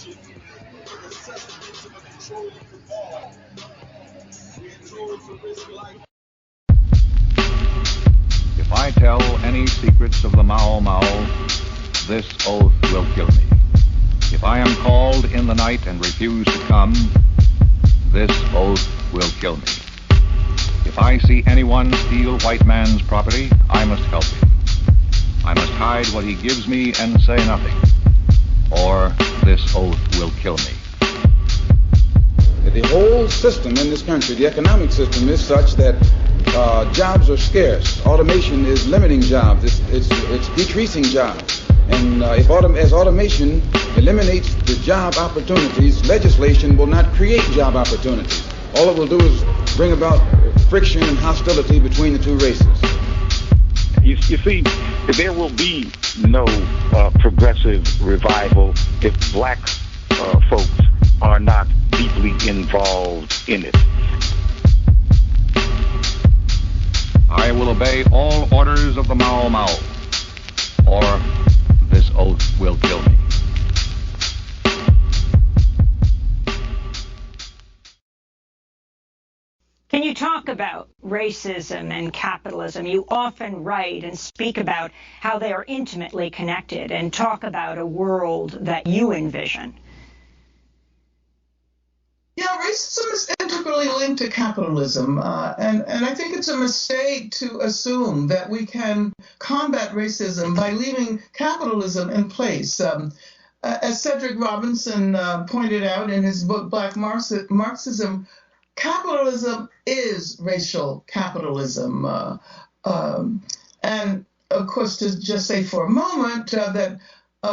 If I tell any secrets of the Mau Mau, this oath will kill me. If I am called in the night and refuse to come, this oath will kill me. If I see anyone steal white man's property, I must help him. I must hide what he gives me and say nothing, or this oath will kill me. The whole system in this country, the economic system, is such that jobs are scarce. Automation is limiting jobs. It's decreasing jobs. And as automation eliminates the job opportunities, legislation will not create job opportunities. All it will do is bring about friction and hostility between the two races. You see, there will be no progressive revival if black folks are not deeply involved in it. I will obey all orders of the Mau Mau, or this oath will kill me. Can you talk about racism and capitalism? You often write and speak about how they are intimately connected and talk about a world that you envision. Yeah, racism is integrally linked to capitalism, and I think it's a mistake to assume that we can combat racism by leaving capitalism in place. As Cedric Robinson pointed out in his book, Black Marxism, capitalism is racial capitalism. And of course, to just say for a moment that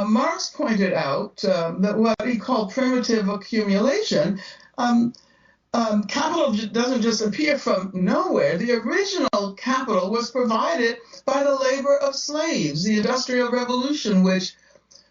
Marx pointed out that what he called primitive accumulation, capital doesn't just appear from nowhere. The original capital was provided by the labor of slaves. The Industrial Revolution, which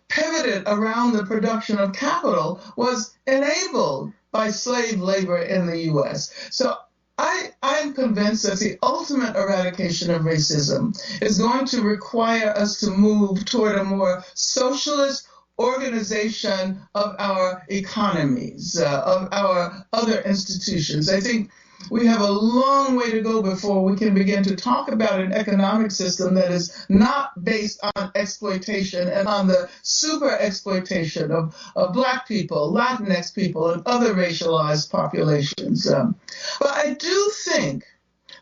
pivoted around the production of capital, was enabled by slave labor in the U.S. So I'm convinced that the ultimate eradication of racism is going to require us to move toward a more socialist organization of our economies, of our other institutions. I think we have a long way to go before we can begin to talk about an economic system that is not based on exploitation and on the super exploitation of Black people, Latinx people, and other racialized populations. But I do think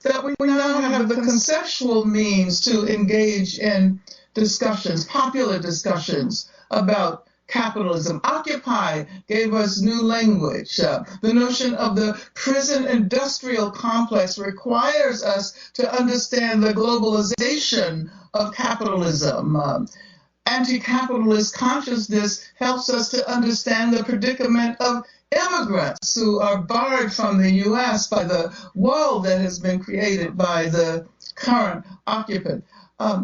that we now have the conceptual means to engage in discussions, popular discussions about capitalism. Occupy gave us new language. The notion of the prison industrial complex requires us to understand the globalization of capitalism. Anti-capitalist consciousness helps us to understand the predicament of immigrants who are barred from the U.S. by the wall that has been created by the current occupant.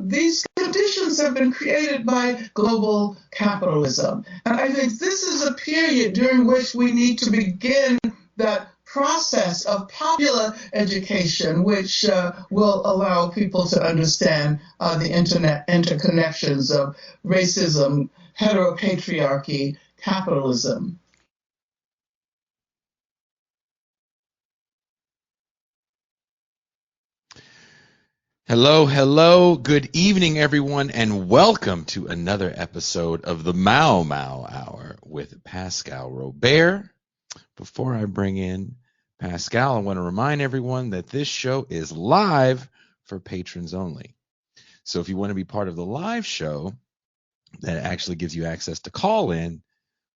These conditions have been created by global capitalism. And I think this is a period during which we need to begin that process of popular education, which will allow people to understand the interconnections of racism, heteropatriarchy, capitalism. Hello, good evening, everyone, and welcome to another episode of the Mau Mau Hour with Pascal Robert. Before I bring in Pascal, I want to remind everyone that this show is live for patrons only. So if you want to be part of the live show that actually gives you access to call in,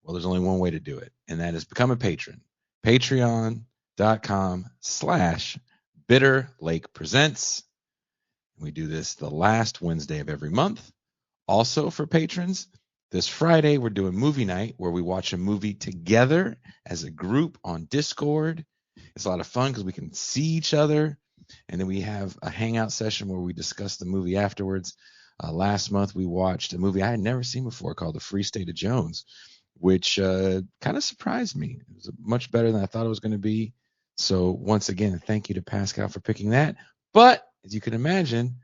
well, there's only one way to do it, and that is become a patron. Patreon.com/BitterLakePresents. We do this the last Wednesday of every month. Also for patrons, this Friday we're doing movie night where we watch a movie together as a group on Discord. It's a lot of fun because we can see each other, and then we have a hangout session where we discuss the movie afterwards. Last month we watched a movie I had never seen before called The Free State of Jones, which kind of surprised me. It was much better than I thought it was going to be. So once again, thank you to Pascal for picking that. But as you can imagine,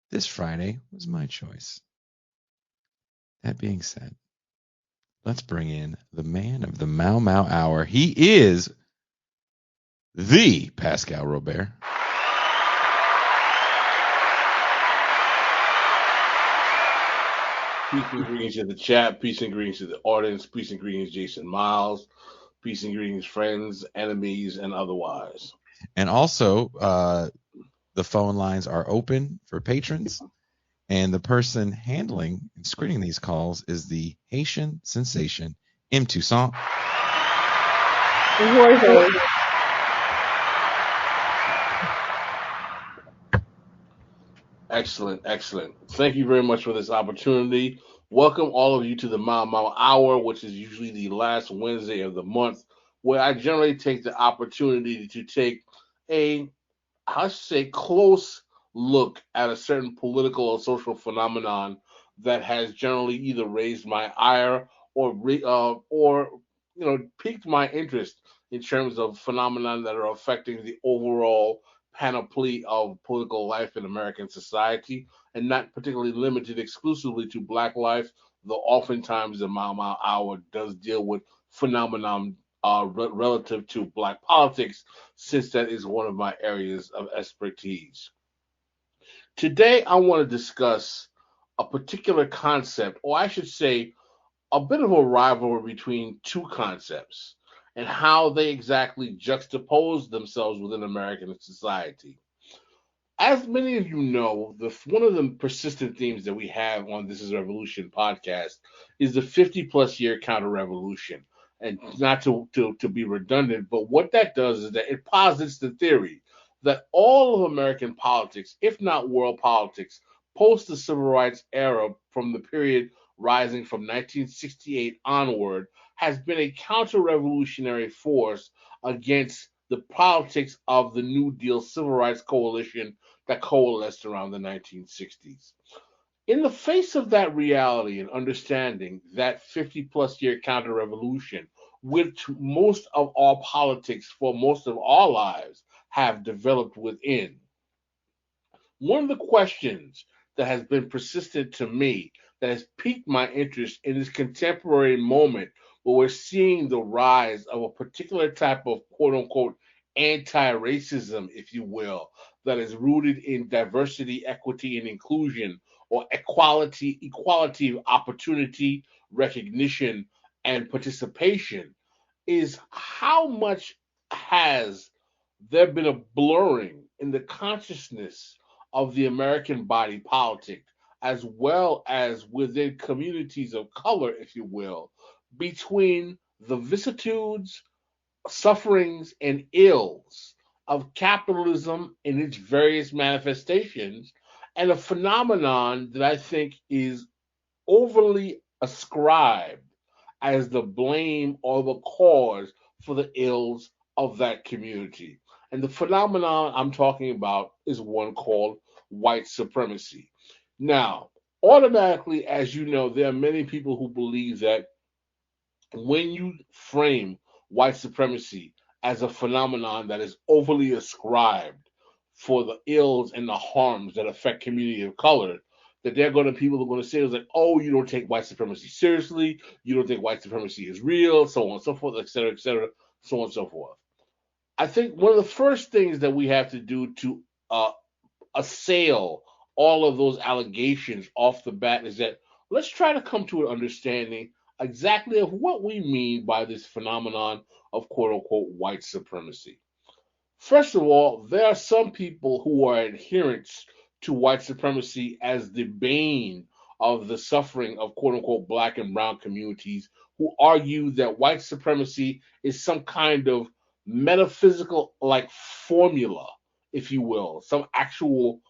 this Friday was my choice. That being said, let's bring in the man of the Mau Mau Hour. He is the Pascal Robert. Peace and greetings to the chat. Peace and greetings to the audience. Peace and greetings, Jason Miles. Peace and greetings, friends, enemies, and otherwise. And also, the phone lines are open for patrons. And the person handling and screening these calls is the Haitian sensation, M. Toussaint. Excellent, excellent. Thank you very much for this opportunity. Welcome all of you to the Mau Mau Hour, which is usually the last Wednesday of the month, where I generally take the opportunity to take I should say, close look at a certain political or social phenomenon that has generally either raised my ire or piqued my interest in terms of phenomena that are affecting the overall panoply of political life in American society, and not particularly limited exclusively to Black life, though oftentimes the Mau Mau Hour does deal with phenomenon relative to Black politics, since that is one of my areas of expertise. Today, I want to discuss a particular concept, or I should say, a bit of a rivalry between two concepts and how they exactly juxtapose themselves within American society. As many of you know, one of the persistent themes that we have on This Is Revolution podcast is the 50 plus year counter revolution. And not to be redundant, but what that does is that it posits the theory that all of American politics, if not world politics, post the civil rights era from the period rising from 1968 onward, has been a counter revolutionary force against the politics of the New Deal civil rights coalition that coalesced around the 1960s. In the face of that reality and understanding that 50 plus year counter revolution, which most of our politics for most of our lives have developed within, one of the questions that has been persistent to me, that has piqued my interest in this contemporary moment where we're seeing the rise of a particular type of quote unquote anti-racism, if you will, that is rooted in diversity, equity, and inclusion, or equality of opportunity, recognition, and participation, is how much has there been a blurring in the consciousness of the American body politic, as well as within communities of color, if you will, between the vicissitudes, sufferings, and ills of capitalism in its various manifestations, and a phenomenon that I think is overly ascribed as the blame or the cause for the ills of that community. And the phenomenon I'm talking about is one called white supremacy. Now, automatically, as you know, there are many people who believe that when you frame white supremacy as a phenomenon that is overly ascribed for the ills and the harms that affect community of color, that people are going to say is like, oh, you don't take white supremacy seriously, you don't think white supremacy is real, so on and so forth, et cetera, so on and so forth. I think one of the first things that we have to do to assail all of those allegations off the bat is that let's try to come to an understanding exactly of what we mean by this phenomenon of quote unquote white supremacy. First of all, there are some people who are adherents to white supremacy as the bane of the suffering of quote unquote black and brown communities, who argue that white supremacy is some kind of metaphysical like formula, if you will, some actual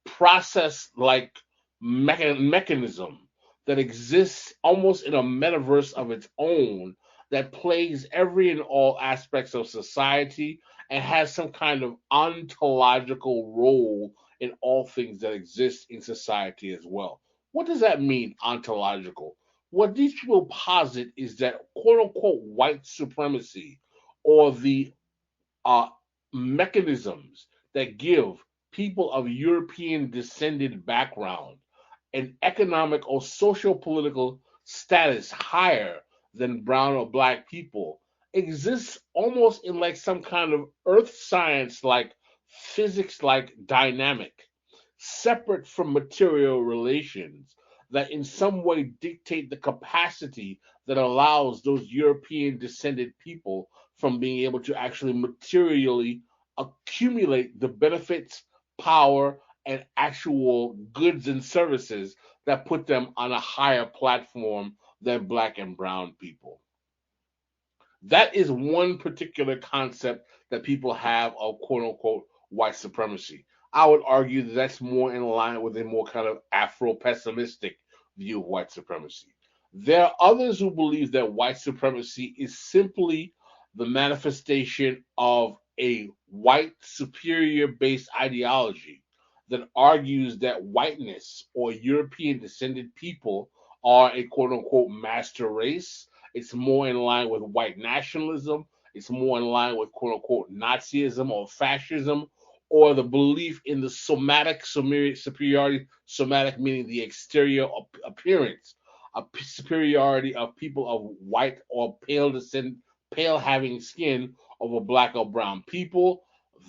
process like mechanism that exists almost in a metaverse of its own that plays every and all aspects of society and has some kind of ontological role in all things that exist in society as well. What does that mean, ontological? What these people posit is that quote unquote white supremacy, or the uh, mechanisms that give people of European descended background an economic or social political status higher than brown or black people exists almost in like some kind of earth science like physics like dynamic, separate from material relations, that in some way dictate the capacity that allows those European descended people from being able to actually materially accumulate the benefits, power, and actual goods and services that put them on a higher platform than black and brown people. That is one particular concept that people have of quote unquote white supremacy. I would argue that that's more in line with a more kind of Afro pessimistic view of white supremacy. There are others who believe that white supremacy is simply the manifestation of a white superior based ideology that argues that whiteness or European descended people are a quote unquote master race. It's more in line with white nationalism. It's more in line with quote unquote Nazism or fascism, or the belief in the somatic superiority, somatic meaning the exterior appearance, a superiority of people of white or pale descent, pale having skin over black or brown people.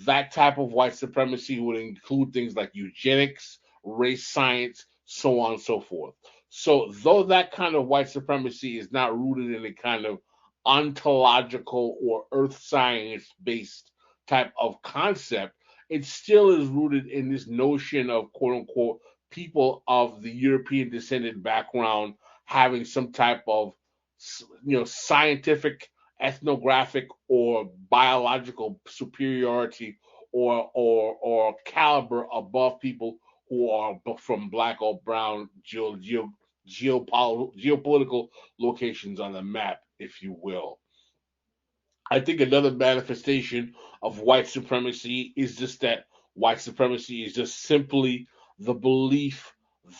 That type of white supremacy would include things like eugenics, race science, so on and so forth. So, though that kind of white supremacy is not rooted in a kind of ontological or earth science based type of concept, it still is rooted in this notion of quote unquote people of the European descended background having some type of scientific, ethnographic, or biological superiority or caliber above people who are from black or brown geopolitical locations on the map, if you will. I think another manifestation of white supremacy is just that white supremacy is just simply the belief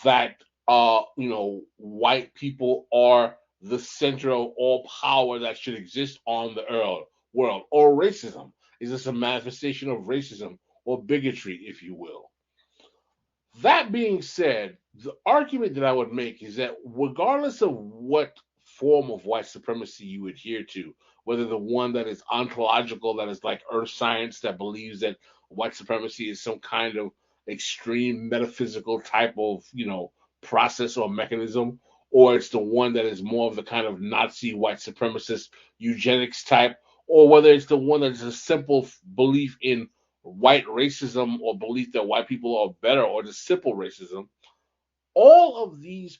that white people are the center of all power that should exist on the world, or racism is just a manifestation of racism or bigotry, if you will. That being said, the argument that I would make is that regardless of what form of white supremacy you adhere to, whether the one that is ontological, that is like earth science, that believes that white supremacy is some kind of extreme metaphysical type of, process or mechanism, or it's the one that is more of the kind of Nazi white supremacist eugenics type, or whether it's the one that's a simple belief in white racism or belief that white people are better or just simple racism, all of these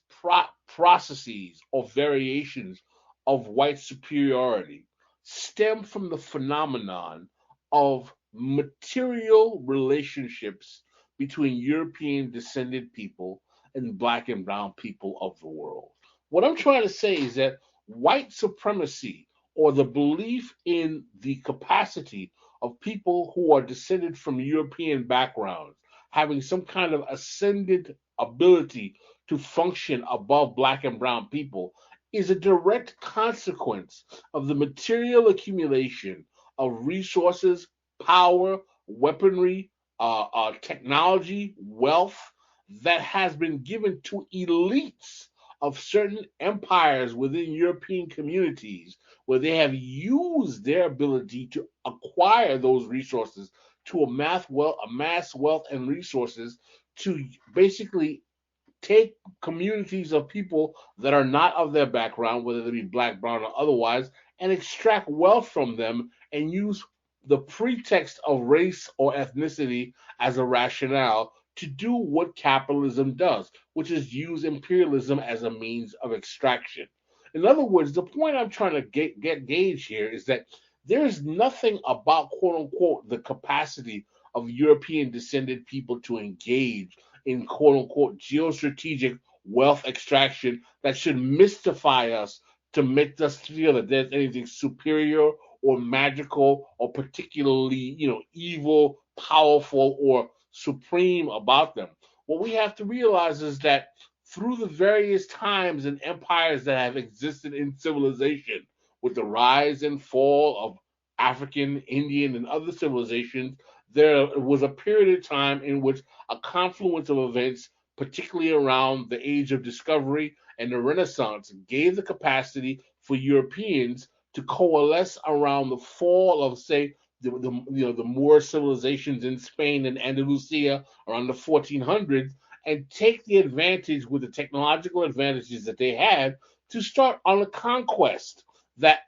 processes or variations of white superiority stem from the phenomenon of material relationships between European descended people and black and brown people of the world. What I'm trying to say is that white supremacy, or the belief in the capacity of people who are descended from European backgrounds having some kind of ascended ability to function above black and brown people, is a direct consequence of the material accumulation of resources, power, weaponry, technology, wealth that has been given to elites of certain empires within European communities, where they have used their ability to acquire those resources to amass wealth and resources to basically take communities of people that are not of their background, whether they be black, brown, or otherwise, and extract wealth from them and use the pretext of race or ethnicity as a rationale to do what capitalism does, which is use imperialism as a means of extraction. In other words, the point I'm trying to get gauge here is that there's nothing about quote unquote the capacity of European descended people to engage in quote unquote geostrategic wealth extraction that should mystify us to make us feel that there's anything superior or magical or particularly, evil, powerful, or supreme about them. What we have to realize is that through the various times and empires that have existed in civilization, with the rise and fall of African, Indian, and other civilizations, there was a period of time in which a confluence of events, particularly around the age of discovery and the Renaissance gave the capacity for Europeans to coalesce around the fall of, say, the Moor civilizations in Spain and Andalusia around the 1400s, and take the advantage with the technological advantages that they had to start on a conquest that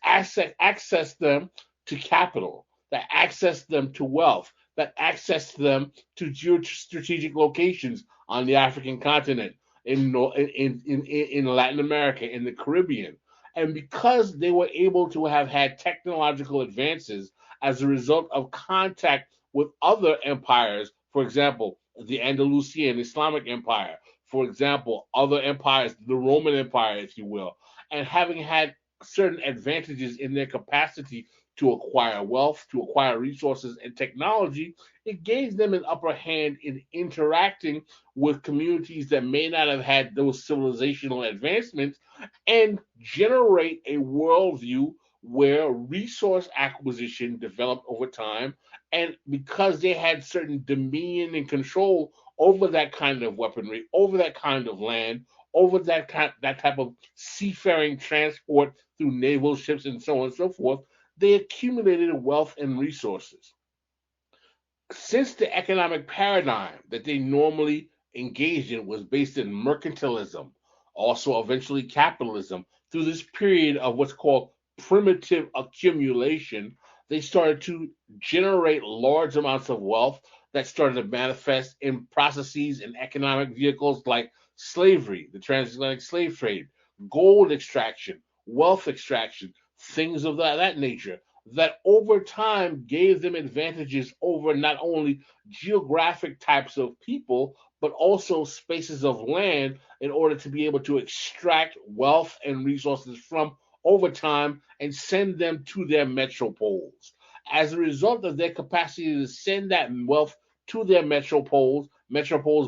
access them to capital, that access them to wealth, that access them to geostrategic locations on the African continent, in Latin America, in the Caribbean. And because they were able to have had technological advances as a result of contact with other empires, for example, the Andalusian Islamic Empire, for example, other empires, the Roman Empire, if you will, and having had certain advantages in their capacity to acquire wealth, to acquire resources and technology, it gave them an upper hand in interacting with communities that may not have had those civilizational advancements, and generate a worldview where resource acquisition developed over time. And because they had certain dominion and control over that kind of weaponry, over that kind of land, over that type of seafaring transport through naval ships and so on and so forth, they accumulated wealth and resources. Since the economic paradigm that they normally engaged in was based in mercantilism, also eventually capitalism, through this period of what's called primitive accumulation, they started to generate large amounts of wealth that started to manifest in processes and economic vehicles like slavery, the transatlantic slave trade, gold extraction, wealth extraction, things of that nature, that over time gave them advantages over not only geographic types of people, but also spaces of land in order to be able to extract wealth and resources from over time and send them to their metropoles. As a result of their capacity to send that wealth to their metropoles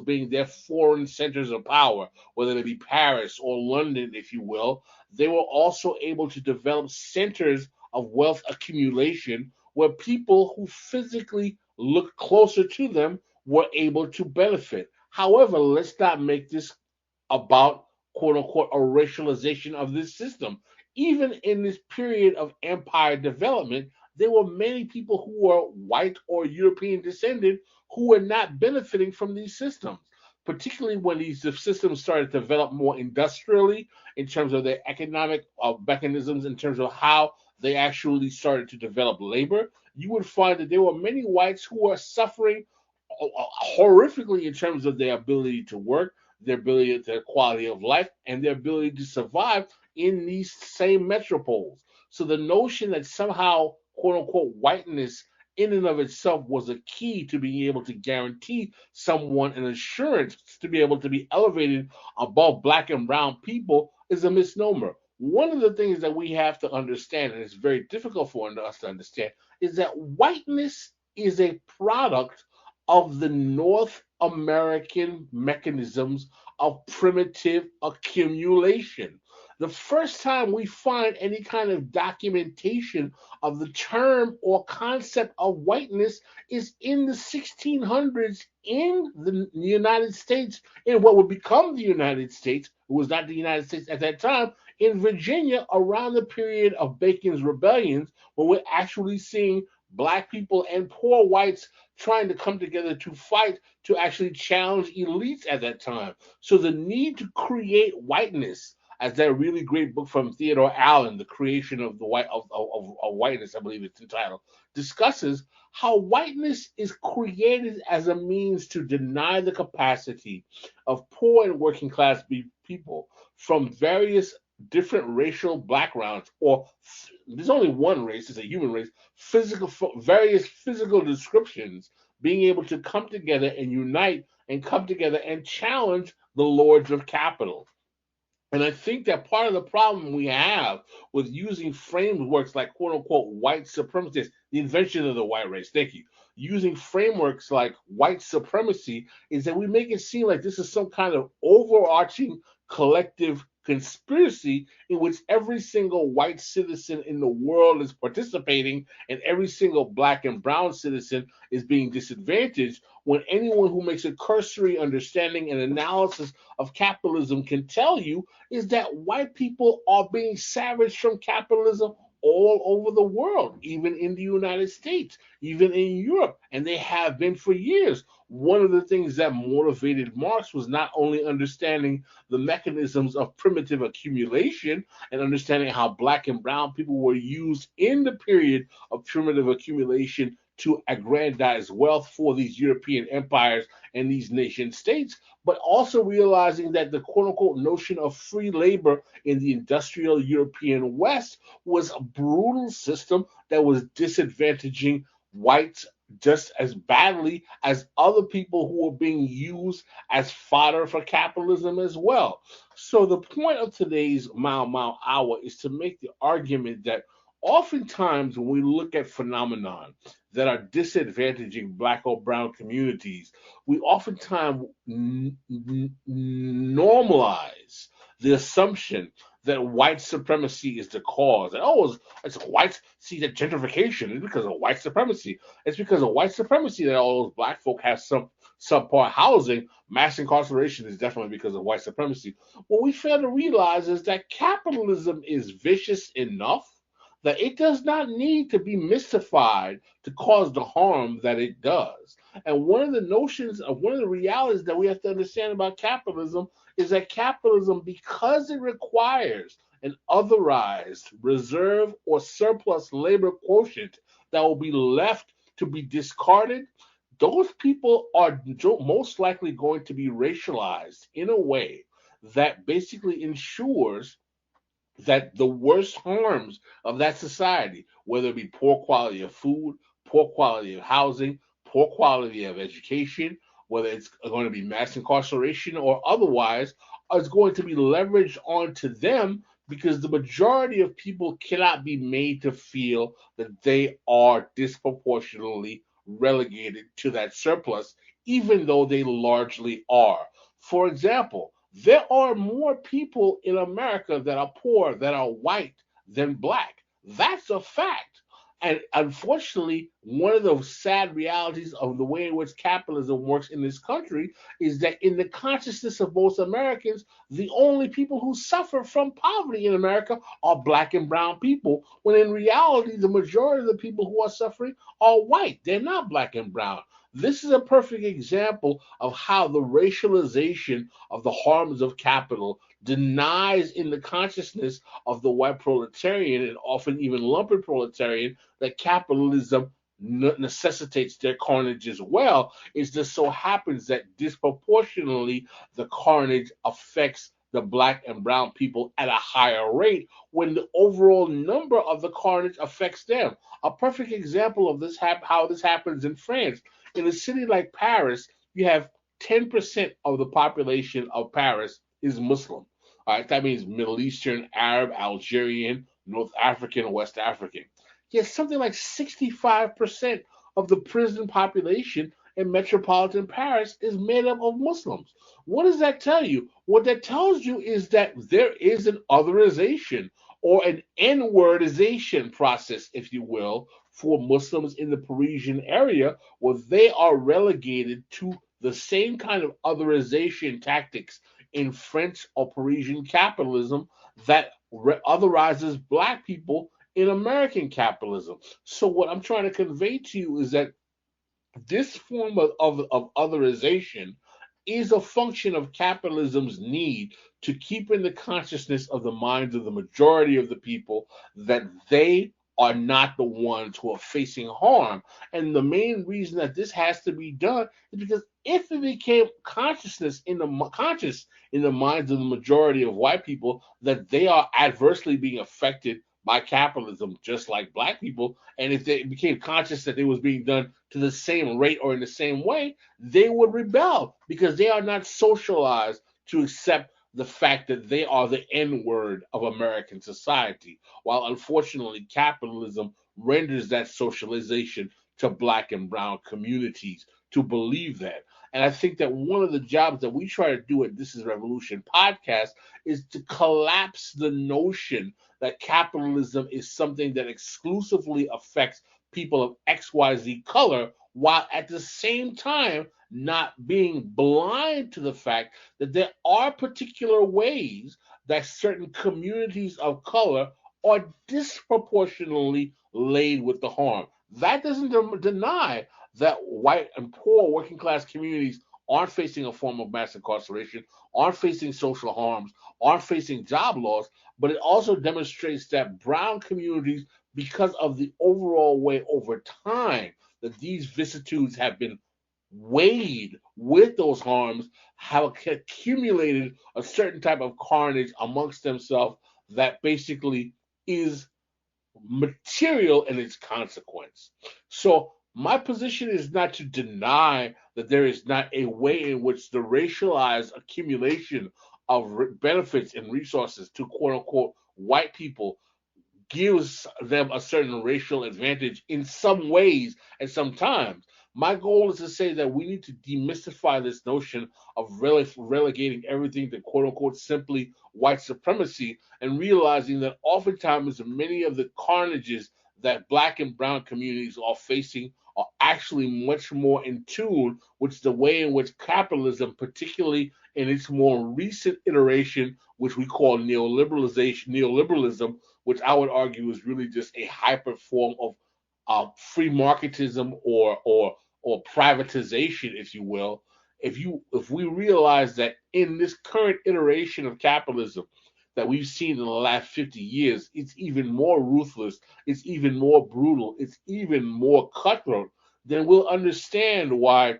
being their foreign centers of power, whether it be Paris or London, if you will, they were also able to develop centers of wealth accumulation where people who physically looked closer to them were able to benefit. However, let's not make this about, quote unquote, a racialization of this system. Even in this period of empire development, there were many people who were white or European descended who were not benefiting from these systems, particularly when these systems started to develop more industrially in terms of their economic mechanisms, in terms of how they actually started to develop labor. You would find that there were many whites who were suffering horrifically in terms of their ability to work, their ability, their quality of life, and their ability to survive in these same metropoles. So the notion that somehow, quote unquote, whiteness in and of itself was a key to being able to guarantee someone an assurance to be able to be elevated above black and brown people is a misnomer. One of the things that we have to understand, and it's very difficult for us to understand, is that whiteness is a product of the North American mechanisms of primitive accumulation. The first time we find any kind of documentation of the term or concept of whiteness is in the 1600s in the United States, in what would become the United States. It was not the United States at that time, in Virginia, around the period of Bacon's rebellions, when we're actually seeing black people and poor whites trying to come together to fight to actually challenge elites at that time. So the need to create whiteness, as that really great book from Theodore Allen, The Creation of the Whiteness, I believe it's entitled, discusses how whiteness is created as a means to deny the capacity of poor and working class people from various different racial backgrounds, or there's only one race, it's a human race, various physical descriptions, being able to come together and unite and come together and challenge the lords of capital. And I think that part of the problem we have with using frameworks like, quote unquote, white supremacy, the invention of the white race, thank you, using frameworks like white supremacy, is that we make it seem like this is some kind of overarching collective conspiracy in which every single white citizen in the world is participating and every single black and brown citizen is being disadvantaged, when anyone who makes a cursory understanding and analysis of capitalism can tell you is that white people are being savaged from capitalism all over the world, even in the United States, even in Europe, and they have been for years. One of the things that motivated Marx was not only understanding the mechanisms of primitive accumulation and understanding how black and brown people were used in the period of primitive accumulation to aggrandize wealth for these European empires and these nation states, but also realizing that the quote-unquote notion of free labor in the industrial European West was a brutal system that was disadvantaging whites just as badly as other people who were being used as fodder for capitalism as well. So the point of today's Mao Mao Hour is to make the argument that oftentimes when we look at phenomenon that are disadvantaging black or brown communities, we oftentimes normalize the assumption that white supremacy is the cause. And, oh, it's white. See, that gentrification is because of white supremacy. It's because of white supremacy that all those black folk have some subpar housing. Mass incarceration is definitely because of white supremacy. What we fail to realize is that capitalism is vicious enough that it does not need to be mystified to cause the harm that it does. And one of the realities that we have to understand about capitalism is that capitalism, because it requires an otherized, reserve, or surplus labor quotient that will be left to be discarded, those people are most likely going to be racialized in a way that basically ensures that the worst harms of that society, whether it be poor quality of food, poor quality of housing, poor quality of education, whether it's going to be mass incarceration or otherwise, is going to be leveraged onto them because the majority of people cannot be made to feel that they are disproportionately relegated to that surplus, even though they largely are. For example, there are more people in America that are poor, that are white, than black. That's a fact. And unfortunately, one of the sad realities of the way in which capitalism works in this country is that in the consciousness of most Americans, the only people who suffer from poverty in America are black and brown people, when in reality, the majority of the people who are suffering are white. They're not black and brown. This is a perfect example of how the racialization of the harms of capital denies in the consciousness of the white proletarian and often even lumpen proletarian that capitalism necessitates their carnage as well. It just so happens that disproportionately the carnage affects the black and brown people at a higher rate when the overall number of the carnage affects them. A perfect example of this how this happens in France. In a city like Paris, you have 10% of the population of Paris is Muslim. All right, that means Middle Eastern, Arab, Algerian, North African, West African. Yet something like 65% of the prison population in metropolitan Paris is made up of Muslims. What does that tell you? What that tells you is that there is an otherization or an N-wordization process, if you will, for Muslims in the Parisian area, where they are relegated to the same kind of otherization tactics in French or Parisian capitalism that otherizes black people in American capitalism. So what I'm trying to convey to you is that this form of otherization is a function of capitalism's need to keep in the consciousness of the minds of the majority of the people that they are not the ones who are facing harm. And the main reason that this has to be done is because if it became conscious in the minds of the majority of white people that they are adversely being affected by capitalism, just like black people, and if they became conscious that it was being done to the same rate or in the same way, they would rebel because they are not socialized to accept the fact that they are the N-word of American society, while unfortunately capitalism renders that socialization to black and brown communities to believe that. And I think that one of the jobs that we try to do at This Is Revolution podcast is to collapse the notion that capitalism is something that exclusively affects people of XYZ color, while at the same time not being blind to the fact that there are particular ways that certain communities of color are disproportionately laid with the harm. That doesn't deny that white and poor working class communities aren't facing a form of mass incarceration, aren't facing social harms, aren't facing job loss, but it also demonstrates that brown communities, because of the overall way over time that these vicissitudes have been weighed with those harms, have accumulated a certain type of carnage amongst themselves that basically is material in its consequence. So my position is not to deny that there is not a way in which the racialized accumulation of benefits and resources to quote unquote white people gives them a certain racial advantage in some ways and sometimes. My goal is to say that we need to demystify this notion of relegating everything to quote unquote simply white supremacy and realizing that oftentimes many of the carnages that black and brown communities are facing are actually much more in tune with the way in which capitalism, particularly in its more recent iteration, which we call neoliberalism, which I would argue is really just a hyper form of free marketism or privatization, if you will. If we realize that in this current iteration of capitalism that we've seen in the last 50 years, it's even more ruthless, it's even more brutal, it's even more cutthroat, then we'll understand why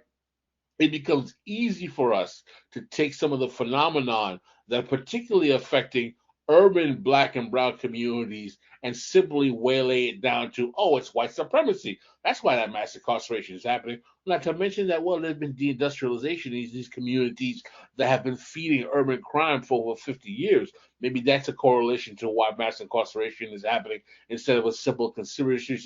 it becomes easy for us to take some of the phenomenon that are particularly affecting urban black and brown communities and simply waylay it down to, oh, it's white supremacy. That's why that mass incarceration is happening. Not to mention that, well, there's been deindustrialization in these communities that have been feeding urban crime for over 50 years. Maybe that's a correlation to why mass incarceration is happening instead of a simple conspiracy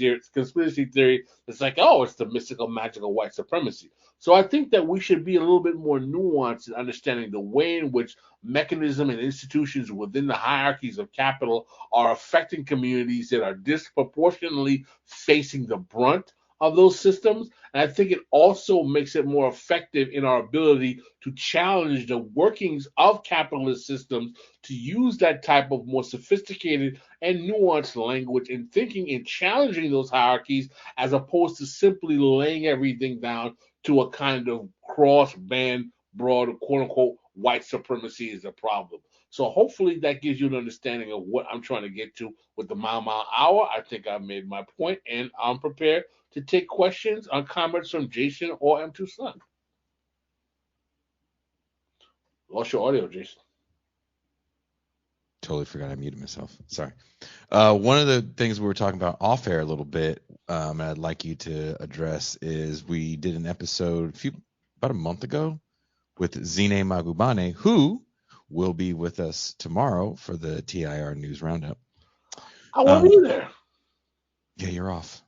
theory that's like, oh, it's the mystical, magical white supremacy. So I think that we should be a little bit more nuanced in understanding the way in which mechanism and institutions within the hierarchies of capital are affecting communities that are disproportionately facing the brunt of those systems. And I think it also makes it more effective in our ability to challenge the workings of capitalist systems, to use that type of more sophisticated and nuanced language in thinking and challenging those hierarchies, as opposed to simply laying everything down to a kind of cross-band, broad, quote-unquote, white supremacy is a problem. So hopefully that gives you an understanding of what I'm trying to get to with the Mile Hour. I think I made my point, and I'm prepared to take questions or comments from Jason or M2 Sun. Lost your audio, Jason. Totally forgot I muted myself. Sorry. One of the things we were talking about off air a little bit, and I'd like you to address, is we did an episode about a month ago with Zine Magubane, who will be with us tomorrow for the TIR News Roundup. I want to be there. Yeah, you're off.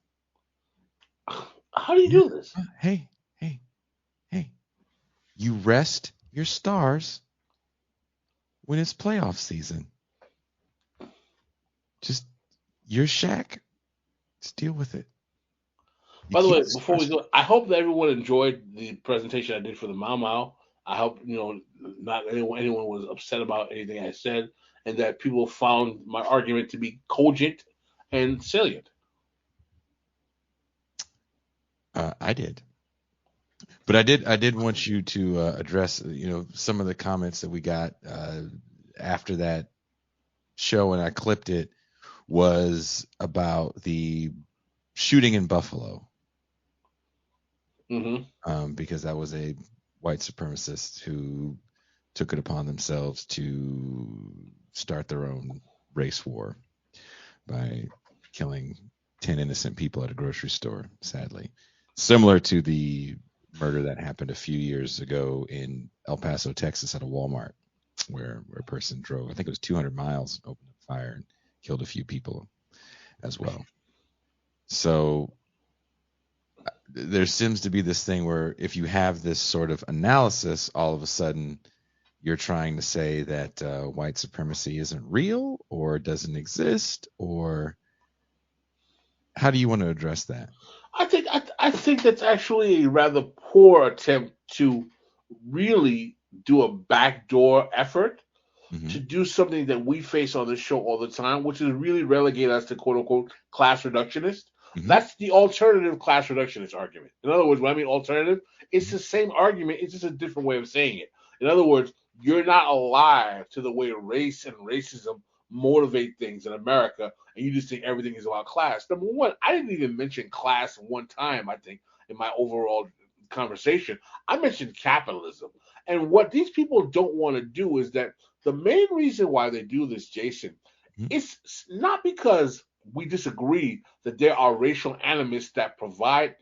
How do you do this? Hey. You rest your stars when it's playoff season. Just your Shaq. Just deal with it. By the way, before we go, I hope that everyone enjoyed the presentation I did for the Mau. I hope not anyone was upset about anything I said, and that people found my argument to be cogent and salient. I did, but I did want you to address some of the comments that we got after that show, and I clipped it, was about the shooting in Buffalo. Mm-hmm. Because that was a white supremacist who took it upon themselves to start their own race war by killing 10 innocent people at a grocery store, sadly. Similar to the murder that happened a few years ago in El Paso, Texas at a Walmart, where a person drove, I think it was 200 miles, opened a fire and killed a few people as well. So there seems to be this thing where if you have this sort of analysis, all of a sudden you're trying to say that white supremacy isn't real or doesn't exist, or how do you want to address that? I think that's actually a rather poor attempt to really do a backdoor effort Mm-hmm. to do something that we face on this show all the time, which is really relegate us to quote unquote class reductionist. Mm-hmm. That's the alternative class reductionist argument. In other words, when I mean alternative, it's the same argument, it's just a different way of saying it. In other words, you're not alive to the way race and racism motivate things in America, and you just think everything is about class. Number one, I didn't even mention class one time, I think, in my overall conversation. I mentioned capitalism. And what these people don't want to do is that the main reason why they do this, Jason, Mhm. it's not because we disagree that there are racial animists that provide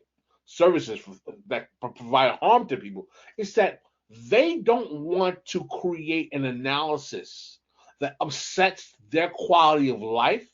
services that provide harm to people. It's that they don't want to create an analysis that upsets their quality of life,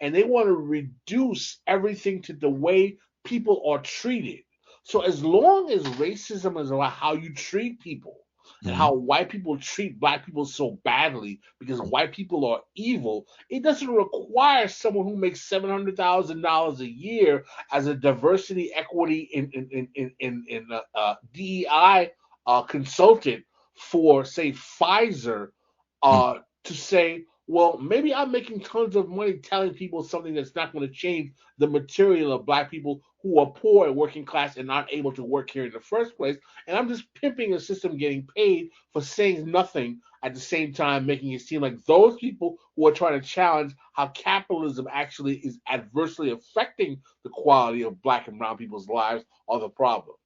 and they want to reduce everything to the way people are treated. So as long as racism is about how you treat people, and Mm-hmm. how white people treat black people so badly because white people are evil, it doesn't require someone who makes $700,000 a year as a diversity, equity, in DEI consultant for, say, Pfizer, to say, well, maybe I'm making tons of money telling people something that's not going to change the material of black people who are poor and working class and not able to work here in the first place. And I'm just pimping a system getting paid for saying nothing at the same time, making it seem like those people who are trying to challenge how capitalism actually is adversely affecting the quality of black and brown people's lives are the problem.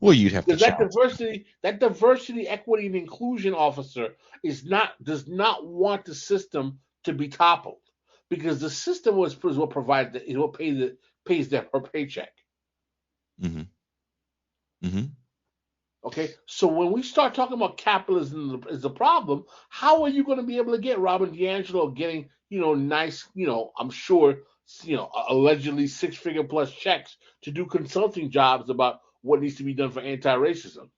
Well, you'd have to Because challenge. that diversity, equity, and inclusion officer does not want the system to be toppled, because the system will provide it will pays them her paycheck. Mm-hmm. Mm-hmm. Okay, so when we start talking about capitalism is the problem, how are you going to be able to get Robin DiAngelo getting nice I'm sure allegedly six-figure plus checks to do consulting jobs about what needs to be done for anti-racism?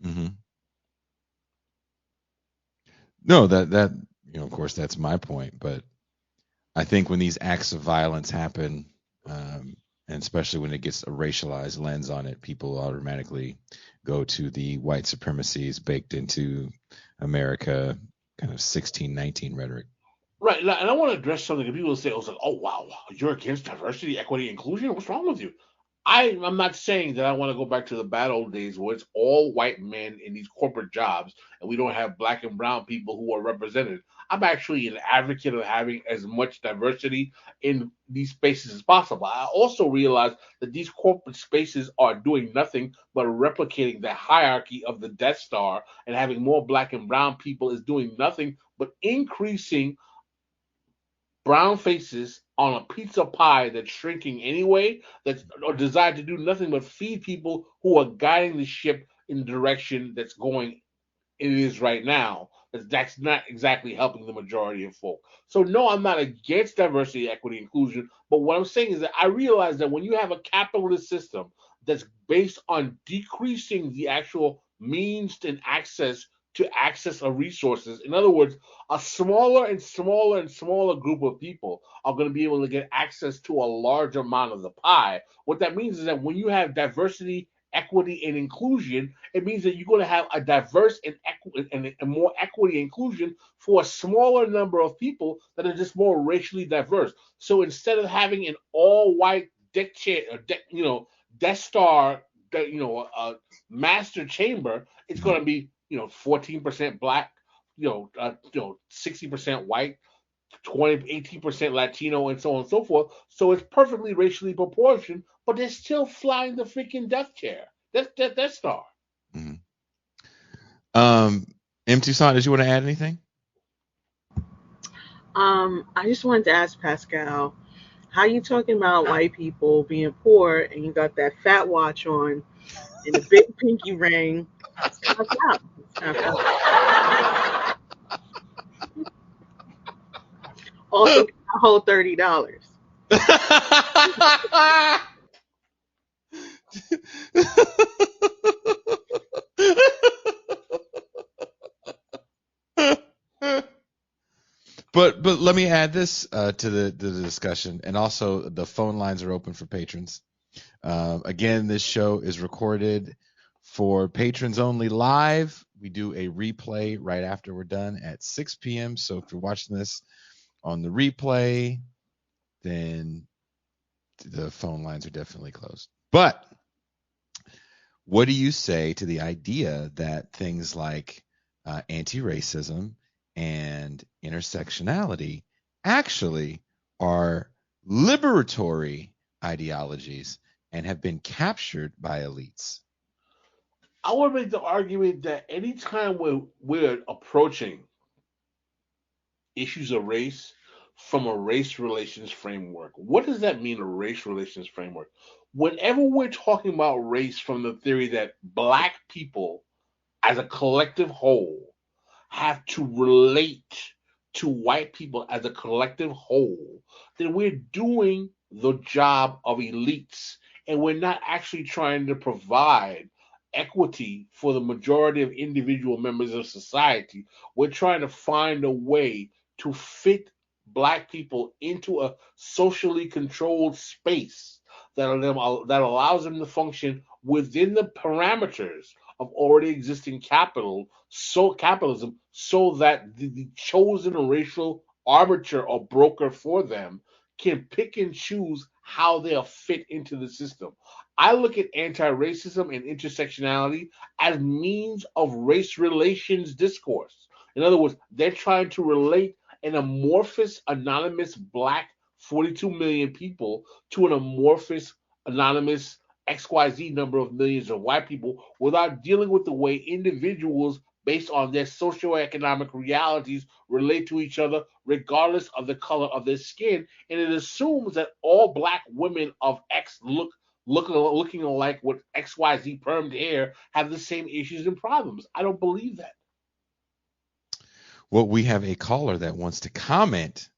Mm-hmm. No, that of course, that's my point. But I think when these acts of violence happen, and especially when it gets a racialized lens on it, people automatically go to the white supremacy is baked into America kind of 1619 rhetoric. Right, and I want to address something that people say, "Oh wow, you're against diversity, equity, inclusion? What's wrong with you?" I'm not saying that I want to go back to the bad old days where it's all white men in these corporate jobs and we don't have black and brown people who are represented. I'm actually an advocate of having as much diversity in these spaces as possible. I also realize that these corporate spaces are doing nothing but replicating the hierarchy of the Death Star, and having more black and brown people is doing nothing but increasing brown faces on a pizza pie that's shrinking anyway, that's or designed to do nothing but feed people who are guiding the ship in the direction that's going it is right now. That's not exactly helping the majority of folk. So no, I'm not against diversity, equity, inclusion. But what I'm saying is that I realize that when you have a capitalist system that's based on decreasing the actual means and access to access of resources, in other words, a smaller and smaller and smaller group of people are going to be able to get access to a large amount of the pie. What that means is that when you have diversity, equity, and inclusion, it means that you're going to have a diverse and more equity inclusion for a smaller number of people that are just more racially diverse. So instead of having an all-white deck chair, Death Star, master chamber, it's going to be 14% black, 60% white, 18% Latino, and so on and so forth. So it's perfectly racially proportioned, but they're still flying the freaking death chair. That's Death Star. Mm-hmm. M. Toussaint, did you want to add anything? I just wanted to ask Pascal, how you talking about white people being poor and you got that fat watch on and the big pinky ring? It's tough out. It's tough out. Also, a whole $30. But let me add this to the discussion, and also the phone lines are open for patrons. Again, this show is recorded for patrons only live. We do a replay right after we're done at 6 p.m. So if you're watching this on the replay, then the phone lines are definitely closed. But what do you say to the idea that things like anti-racism and intersectionality actually are liberatory ideologies and have been captured by elites? I want to make the argument that anytime we're approaching issues of race from a race relations framework, what does that mean, a race relations framework? Whenever we're talking about race from the theory that black people as a collective whole have to relate to white people as a collective whole, then we're doing the job of elites, and we're not actually trying to provide equity for the majority of individual members of society. We're trying to find a way to fit black people into a socially controlled space that allows them to function within the parameters of already existing capitalism, so that the chosen racial arbiter or broker for them can pick and choose how they'll fit into the system. I look at anti-racism and intersectionality as means of race relations discourse. In other words, they're trying to relate an amorphous, anonymous black 42 million people to an amorphous, anonymous XYZ number of millions of white people without dealing with the way individuals, based on their socioeconomic realities, relate to each other regardless of the color of their skin. And it assumes that all black women of X looking alike with XYZ permed hair have the same issues and problems. I don't believe that. Well, we have a caller that wants to comment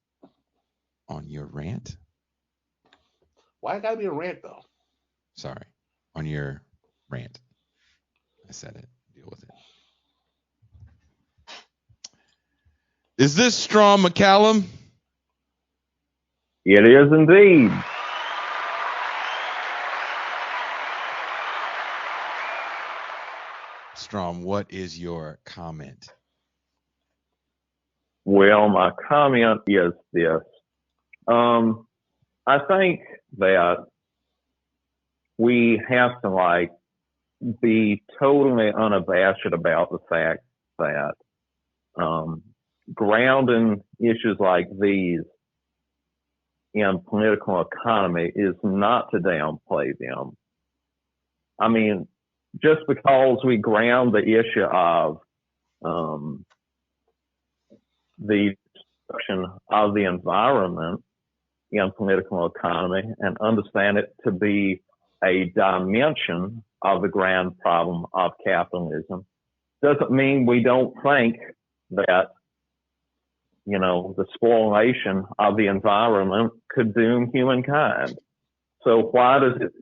on your rant. Why it gotta be a rant, though? Sorry, on your rant. I said it. Deal with it. Is this Strom McCallum? It is indeed. Strom, what is your comment? Well, my comment is this. I think that we have to be totally unabashed about the fact that grounding issues like these in political economy is not to downplay them. I mean, just because we ground the issue of the destruction of the environment in political economy and understand it to be a dimension of the grand problem of capitalism doesn't mean we don't think that, the spoliation of the environment could doom humankind. So why does it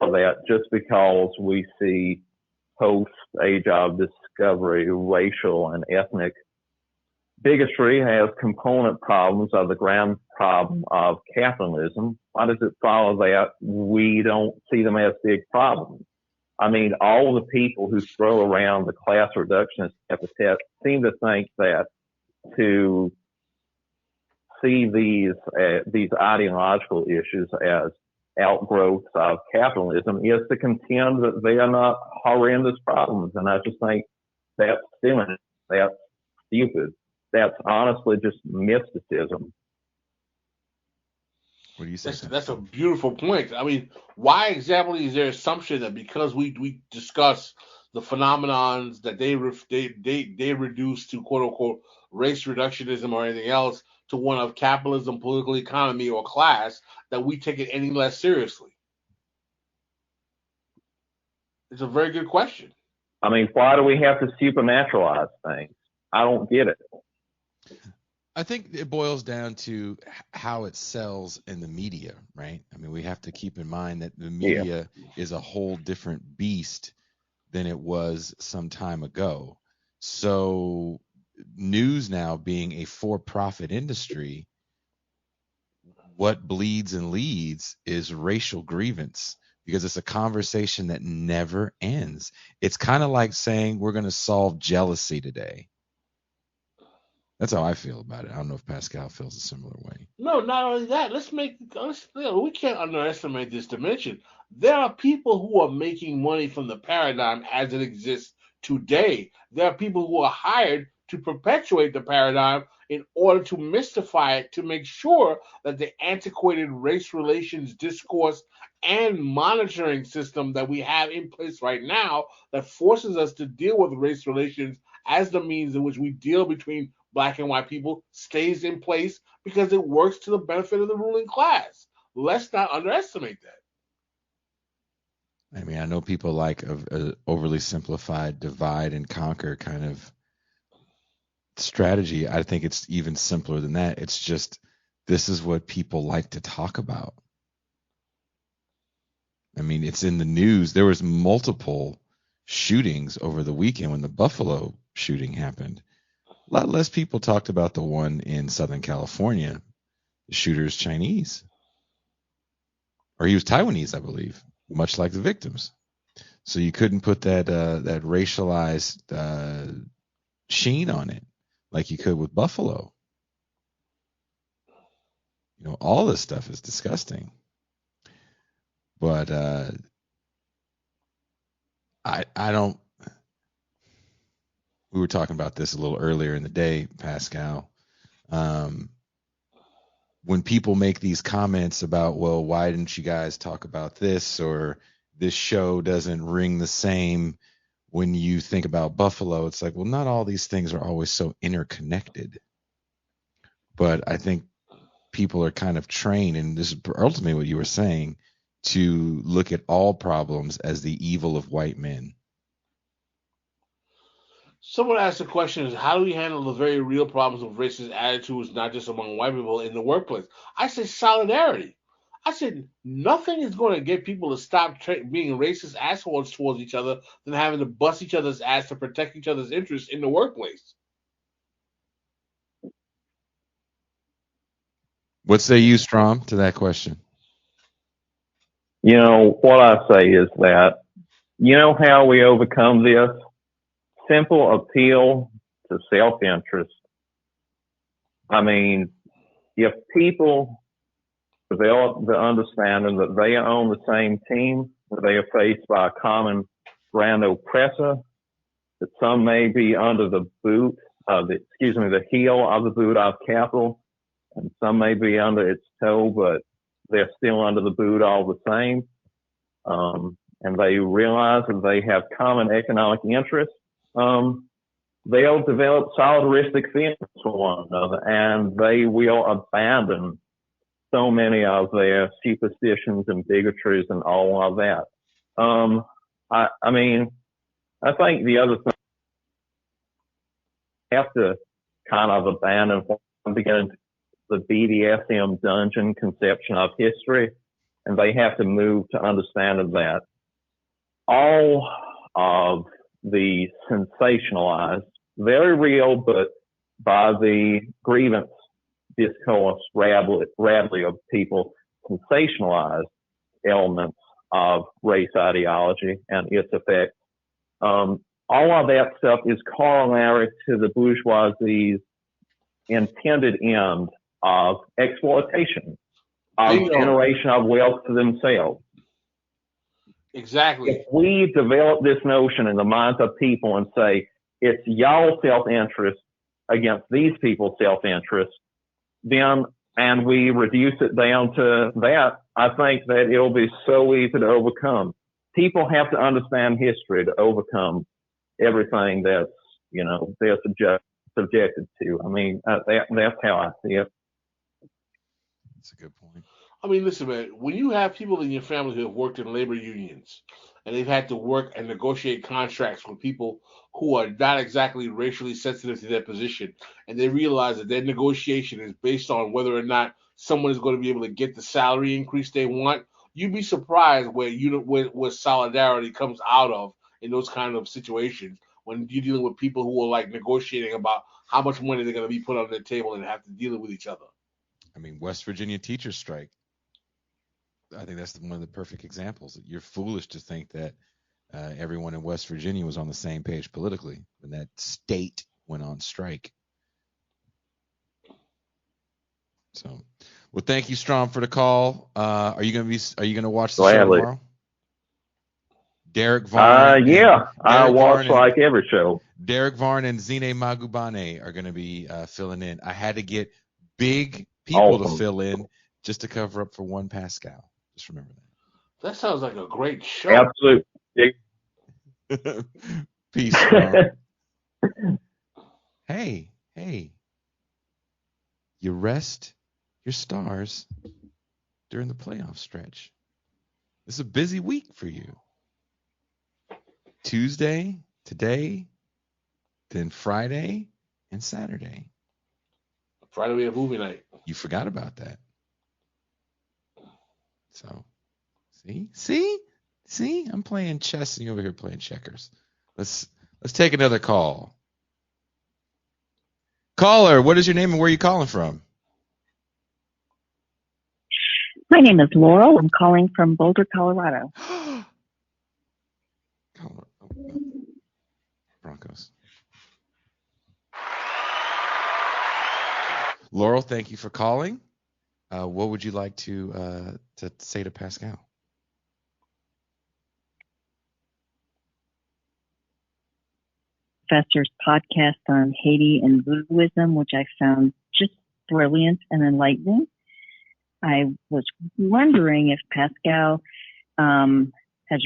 that just because we see post-age of discovery racial and ethnic bigotry has component problems of the grand problem of capitalism, why does it follow that we don't see them as big problems? I mean, all the people who throw around the class reductionist epithet seem to think that to see these ideological issues as outgrowths of capitalism is to contend that they are not horrendous problems. And I just think that's silly, that's stupid. That's honestly just mysticism. What do you say? That's a beautiful point. I mean, why exactly is there assumption that because we discuss the phenomenons that they reduce to quote unquote race reductionism or anything else to one of capitalism, political economy, or class, that we take it any less seriously? It's a very good question. I mean, why do we have to supernaturalize things? I don't get it. I think it boils down to how it sells in the media, right? I mean, we have to keep in mind that the Yeah. media is a whole different beast than it was some time ago. So, news now being a for-profit industry, what bleeds and leads is racial grievance because it's a conversation that never ends. It's kind of like saying we're going to solve jealousy today. That's how I feel about it. I don't know if Pascal feels a similar way. No, not only that. We can't underestimate this dimension. There are people who are making money from the paradigm as it exists today. There are people who are hired to perpetuate the paradigm in order to mystify it, to make sure that the antiquated race relations discourse and monitoring system that we have in place right now that forces us to deal with race relations as the means in which we deal between black and white people stays in place because it works to the benefit of the ruling class. Let's not underestimate that. I mean, I know people like a overly simplified divide and conquer kind of strategy. I think it's even simpler than that. It's just this is what people like to talk about. I mean, it's in the news. There was multiple shootings over the weekend when the Buffalo shooting happened. A lot less people talked about the one in Southern California. The shooter's Chinese. Or he was Taiwanese, I believe, much like the victims. So you couldn't put that racialized sheen on it like you could with Buffalo. You know, all this stuff is disgusting. But I don't. We were talking about this a little earlier in the day, Pascal. When people make these comments about, well, why didn't you guys talk about this, or this show doesn't ring the same when you think about Buffalo, it's like, well, not all these things are always so interconnected. But I think people are kind of trained, and this is ultimately what you were saying, to look at all problems as the evil of white men. Someone asked the question is how do we handle the very real problems of racist attitudes, not just among white people in the workplace? I say solidarity. I said nothing is going to get people to stop being racist assholes towards each other than having to bust each other's ass to protect each other's interests in the workplace. What say you, Strom, to that question? You know, what I say is that, you know how we overcome this? Simple appeal to self-interest. I mean, if people develop the understanding that they are on the same team, that they are faced by a common grand oppressor, that some may be under the boot of the heel of the boot of capital, and some may be under its toe, but they're still under the boot all the same. And they realize that they have common economic interests. They'll develop solidaristic feelings for one another, and they will abandon so many of their superstitions and bigotries and all of that. I mean, I think the other thing, have to kind of abandon from beginning the BDSM dungeon conception of history, and they have to move to understanding that all of the sensationalized, very real, but by the grievance discourse radically of people, sensationalized elements of race ideology and its effects. All of that stuff is corollary to the bourgeoisie's intended end of exploitation, of generation of wealth to themselves. Exactly. If we develop this notion in the minds of people and say, it's y'all self-interest against these people's self-interest, then, and we reduce it down to that, I think that it'll be so easy to overcome. People have to understand history to overcome everything that's, you know, they're subjected to. I mean, that's how I see it. That's a good point. I mean, listen, man, when you have people in your family who have worked in labor unions and they've had to work and negotiate contracts with people who are not exactly racially sensitive to their position, and they realize that their negotiation is based on whether or not someone is going to be able to get the salary increase they want, you'd be surprised where solidarity comes out of in those kind of situations when you're dealing with people who are like negotiating about how much money they're going to be put on their table and have to deal with each other. I mean, West Virginia teachers strike. I think that's one of the perfect examples. You're foolish to think that everyone in West Virginia was on the same page politically when that state went on strike. So, well, thank you, Strom, for the call. Are you gonna watch the show tomorrow? Derek Varn. Yeah, I watch like every show. Derek Varn and Zine Magubane are going to be filling in. I had to get big people to fill in just to cover up for one Pascal. Just remember that. That sounds like a great show. Absolutely. Peace. Hey. You rest your stars during the playoff stretch. It's a busy week for you. Tuesday, today, then Friday and Saturday. Friday we have movie night. You forgot about that. So, see, I'm playing chess and you over here playing checkers. Let's take another call. Caller, what is your name and where are you calling from? My name is Laurel. I'm calling from Boulder, Colorado. Broncos. Laurel, thank you for calling. What would you like to say to Pascal? Professor's podcast on Haiti and voodooism, which I found just brilliant and enlightening. I was wondering if Pascal has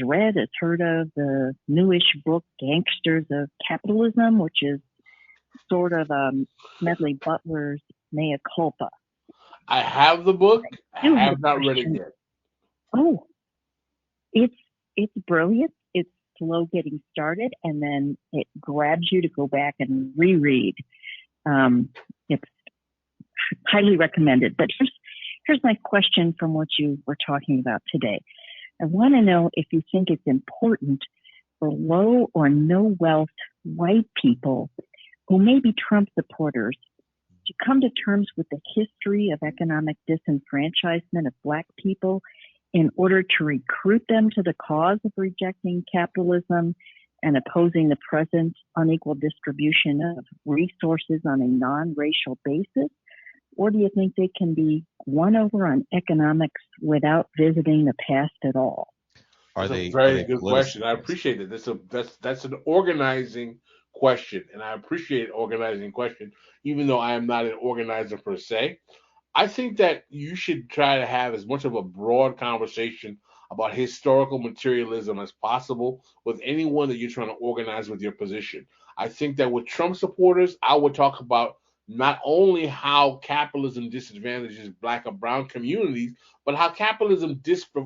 heard of the newish book, Gangsters of Capitalism, which is sort of Smedley Butler's Mea Culpa. I have the book. I have not read it yet. Oh, it's brilliant. It's slow getting started, and then it grabs you to go back and reread. It's highly recommended. But here's my question from what you were talking about today. I want to know if you think it's important for low or no wealth white people who may be Trump supporters to come to terms with the history of economic disenfranchisement of Black people in order to recruit them to the cause of rejecting capitalism and opposing the present unequal distribution of resources on a non-racial basis? Or do you think they can be won over on economics without visiting the past at all? That's a very good question. I appreciate it. That's an organizing question, and I appreciate organizing question, even though I am not an organizer per se. I think that you should try to have as much of a broad conversation about historical materialism as possible with anyone that you're trying to organize with your position. I think that with Trump supporters, I would talk about not only how capitalism disadvantages Black or brown communities, but how capitalism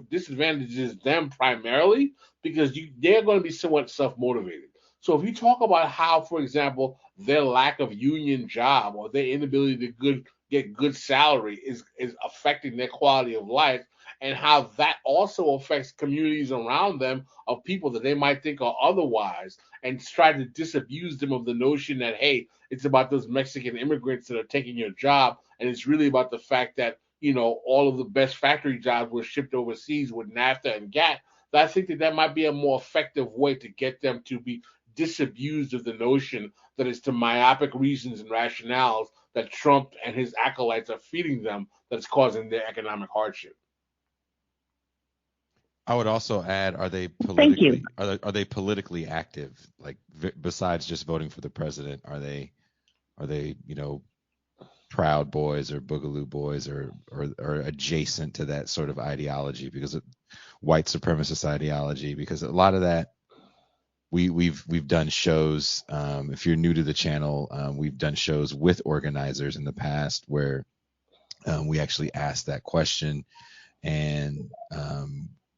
disadvantages them primarily because they're going to be somewhat self-motivated. So if you talk about how, for example, their lack of union job or their inability to get good salary is affecting their quality of life, and how that also affects communities around them of people that they might think are otherwise, and try to disabuse them of the notion that, hey, it's about those Mexican immigrants that are taking your job, and it's really about the fact that, all of the best factory jobs were shipped overseas with NAFTA and GATT. I think that might be a more effective way to get them to be disabused of the notion that it's the myopic reasons and rationales that Trump and his acolytes are feeding them that's causing their economic hardship. I would also add: are they politically active? Like besides just voting for the president, are they Proud Boys or Boogaloo Boys or adjacent to that sort of ideology, because of white supremacist ideology? Because a lot of that we've done shows. If you're new to the channel, we've done shows with organizers in the past where we actually asked that question. And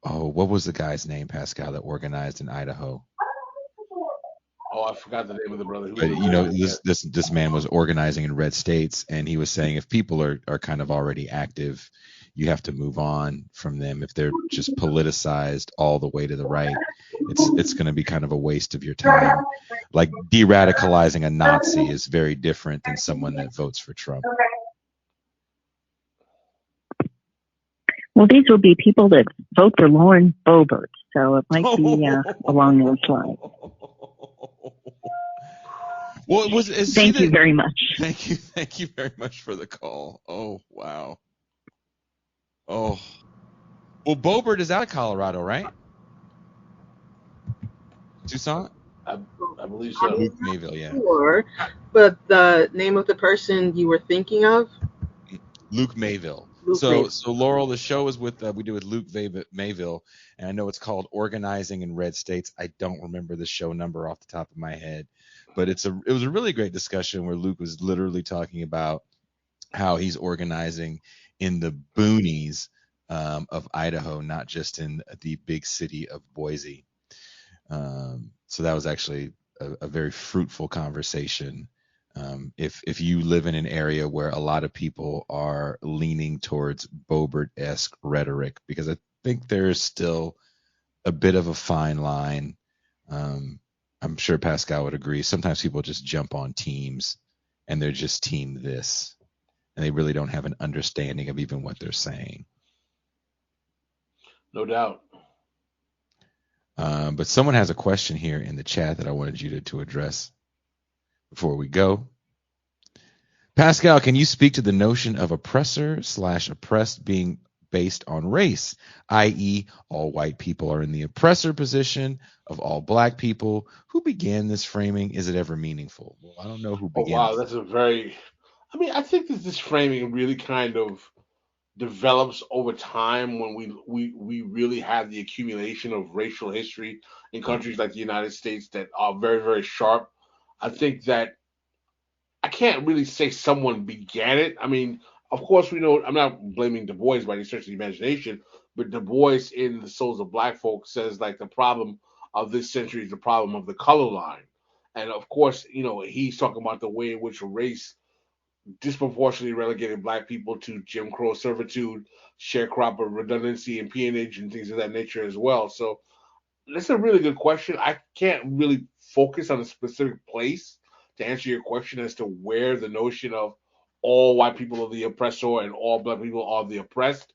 what was the guy's name, Pascal, that organized in Idaho? Oh, I forgot the name of the brother. But this man was organizing in red states, and he was saying if people are kind of already active, you have to move on from them. If they're just politicized all the way to the right, it's going to be kind of a waste of your time. Like de-radicalizing a Nazi is very different than someone that votes for Trump. Well, these will be people that vote for Lauren Boebert, so it might be along those lines. Well, thank you very much. Thank you very much for the call. Oh, wow. Oh, well, Boebert is out of Colorado, right? Tucson? I believe so. Luke Mayville, yeah. Sure, but the name of the person you were thinking of? Luke Mayville. So Laurel, the show is with we do with Luke Mayville, and I know it's called Organizing in Red States. I don't remember the show number off the top of my head, but it was a really great discussion where Luke was literally talking about how he's organizing in the boonies of Idaho, not just in the big city of Boise. So that was actually a very fruitful conversation. If you live in an area where a lot of people are leaning towards Boebert-esque rhetoric, because I think there's still a bit of a fine line. I'm sure Pascal would agree. Sometimes people just jump on teams and they're just team this, and they really don't have an understanding of even what they're saying. No doubt. But someone has a question here in the chat that I wanted you to address before we go. Pascal, can you speak to the notion of oppressor/oppressed being based on race, i.e., all white people are in the oppressor position of all black people? Who began this framing? Is it ever meaningful? Well, I don't know who began. Oh, wow, that's I think that this framing really kind of develops over time when we really have the accumulation of racial history in countries like the United States that are very, very sharp. I think that I can't really say someone began it. I mean, of course, we know I'm not blaming Du Bois by any stretch of the imagination, but Du Bois in The Souls of Black Folk says like the problem of this century is the problem of the color line. And of course, he's talking about the way in which race disproportionately relegated black people to Jim Crow servitude, sharecropper redundancy, and peonage, and things of that nature as well. So that's a really good question. I can't really focus on a specific place to answer your question as to where the notion of all white people are the oppressor and all black people are the oppressed.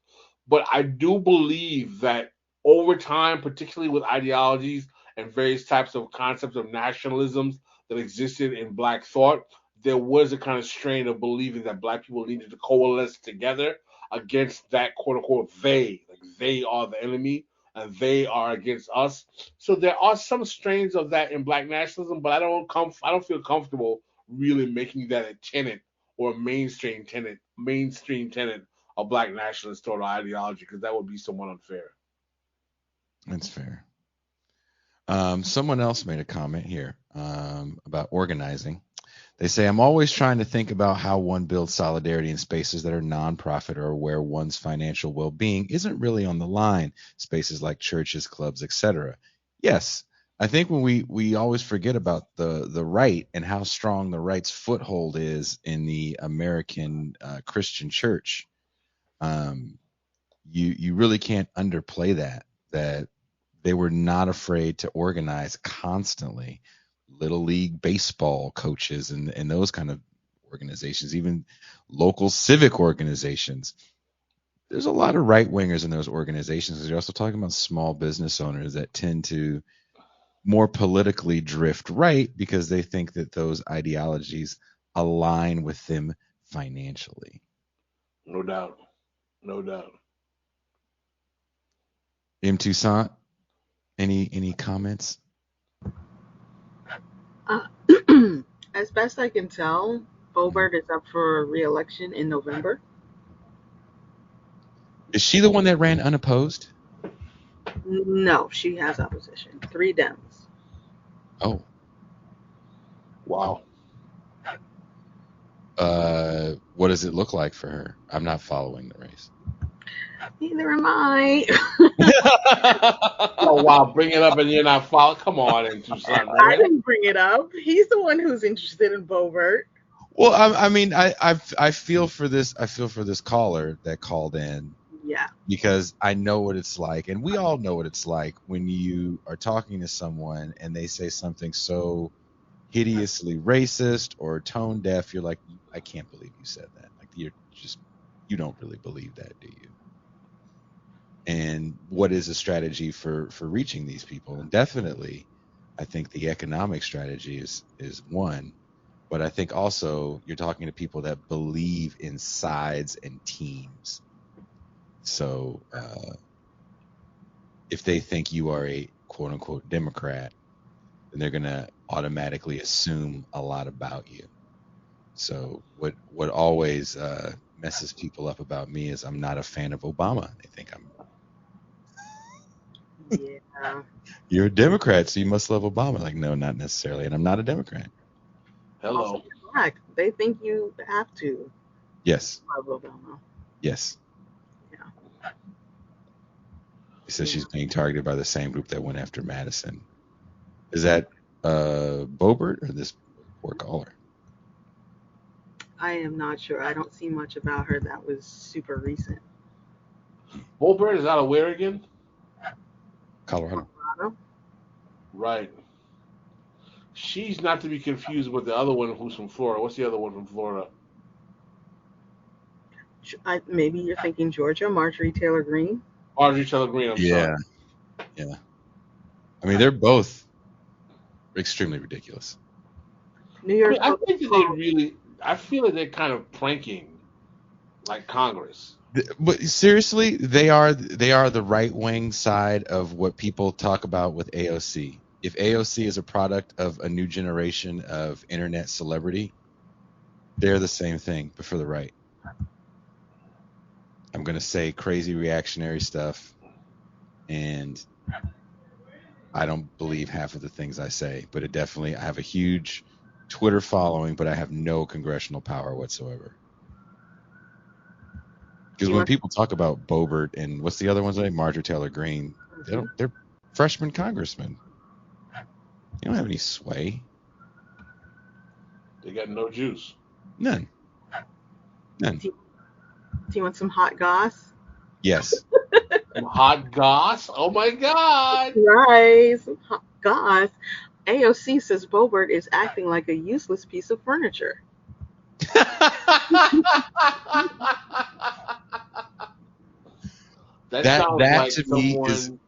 But I do believe that over time, particularly with ideologies and various types of concepts of nationalisms that existed in black thought, there was a kind of strain of believing that black people needed to coalesce together against that quote unquote they. Like they are the enemy and they are against us. So there are some strains of that in black nationalism, but I don't feel comfortable really making that a tenet or a mainstream tenet of black nationalist thought or ideology, because that would be somewhat unfair. That's fair. Someone else made a comment here about organizing. They say, I'm always trying to think about how one builds solidarity in spaces that are nonprofit or where one's financial well-being isn't really on the line, spaces like churches, clubs, etc. Yes, I think when we always forget about the right and how strong the right's foothold is in the American Christian church, you really can't underplay that they were not afraid to organize constantly. Little league baseball coaches and those kind of organizations, even local civic organizations. There's a lot of right wingers in those organizations. You're also talking about small business owners that tend to more politically drift right because they think that those ideologies align with them financially. No doubt. No doubt. M. Toussaint, any comments? As best I can tell, Boebert is up for re-election in November. Is she the one that ran unopposed? No, she has opposition. 3 Dems. Oh. Wow. What does it look like for her? I'm not following the race. Neither am I. Oh wow, bring it up and you're not following. Come on, and do something, I man. didn't bring it up. He's the one who's interested in Bobert. Well, I mean, I feel for this. I feel for this caller that called in Yeah. because I know what it's like, and we all know what it's like when you are talking to someone and they say something so hideously racist or tone deaf. You're like, I can't believe you said that. Like you don't really believe that, do you? And what is a strategy for reaching these people? And definitely, I think the economic strategy is one. But I think also you're talking to people that believe in sides and teams. So if they think you are a quote unquote Democrat, then they're going to automatically assume a lot about you. So what always messes people up about me is I'm not a fan of Obama. They think Yeah. you're a Democrat, so you must love Obama. Like, no, not necessarily. And I'm not a Democrat. Also, Hello. you're black. They think you have to Yes. love Obama. Yes. Yeah. He says Yeah. she's being targeted by the same group that went after Madison. Is that Bobert or this poor caller? I am not sure. I don't see much about her that was super recent. Bobert is out of where again? Colorado. Colorado? Right. She's not to be confused with the other one who's from Florida. What's the other one from Florida? Maybe you're thinking Georgia, Marjorie Taylor Greene. Audrey Taylor Greene, I'm sorry. Yeah. I mean, they're both extremely ridiculous. New I York mean, I Post think that they really, I feel like they're kind of pranking, like Congress. But seriously, they are the right wing side of what people talk about with AOC. If AOC is a product of a new generation of internet celebrity, they're the same thing, but for the right. I'm going to say crazy reactionary stuff, and I don't believe half of the things I say, but I have a huge Twitter following, but I have no congressional power whatsoever. Because when people talk about Bobert and what's the other one's name, Marjorie Taylor Greene, they're freshman congressmen. You don't have any sway. They got no juice. None. Do you want some hot goss? Yes. Hot goss? Oh my God! Right, some hot goss. AOC says Bobert is acting like a useless piece of furniture. That sounds like to me is someone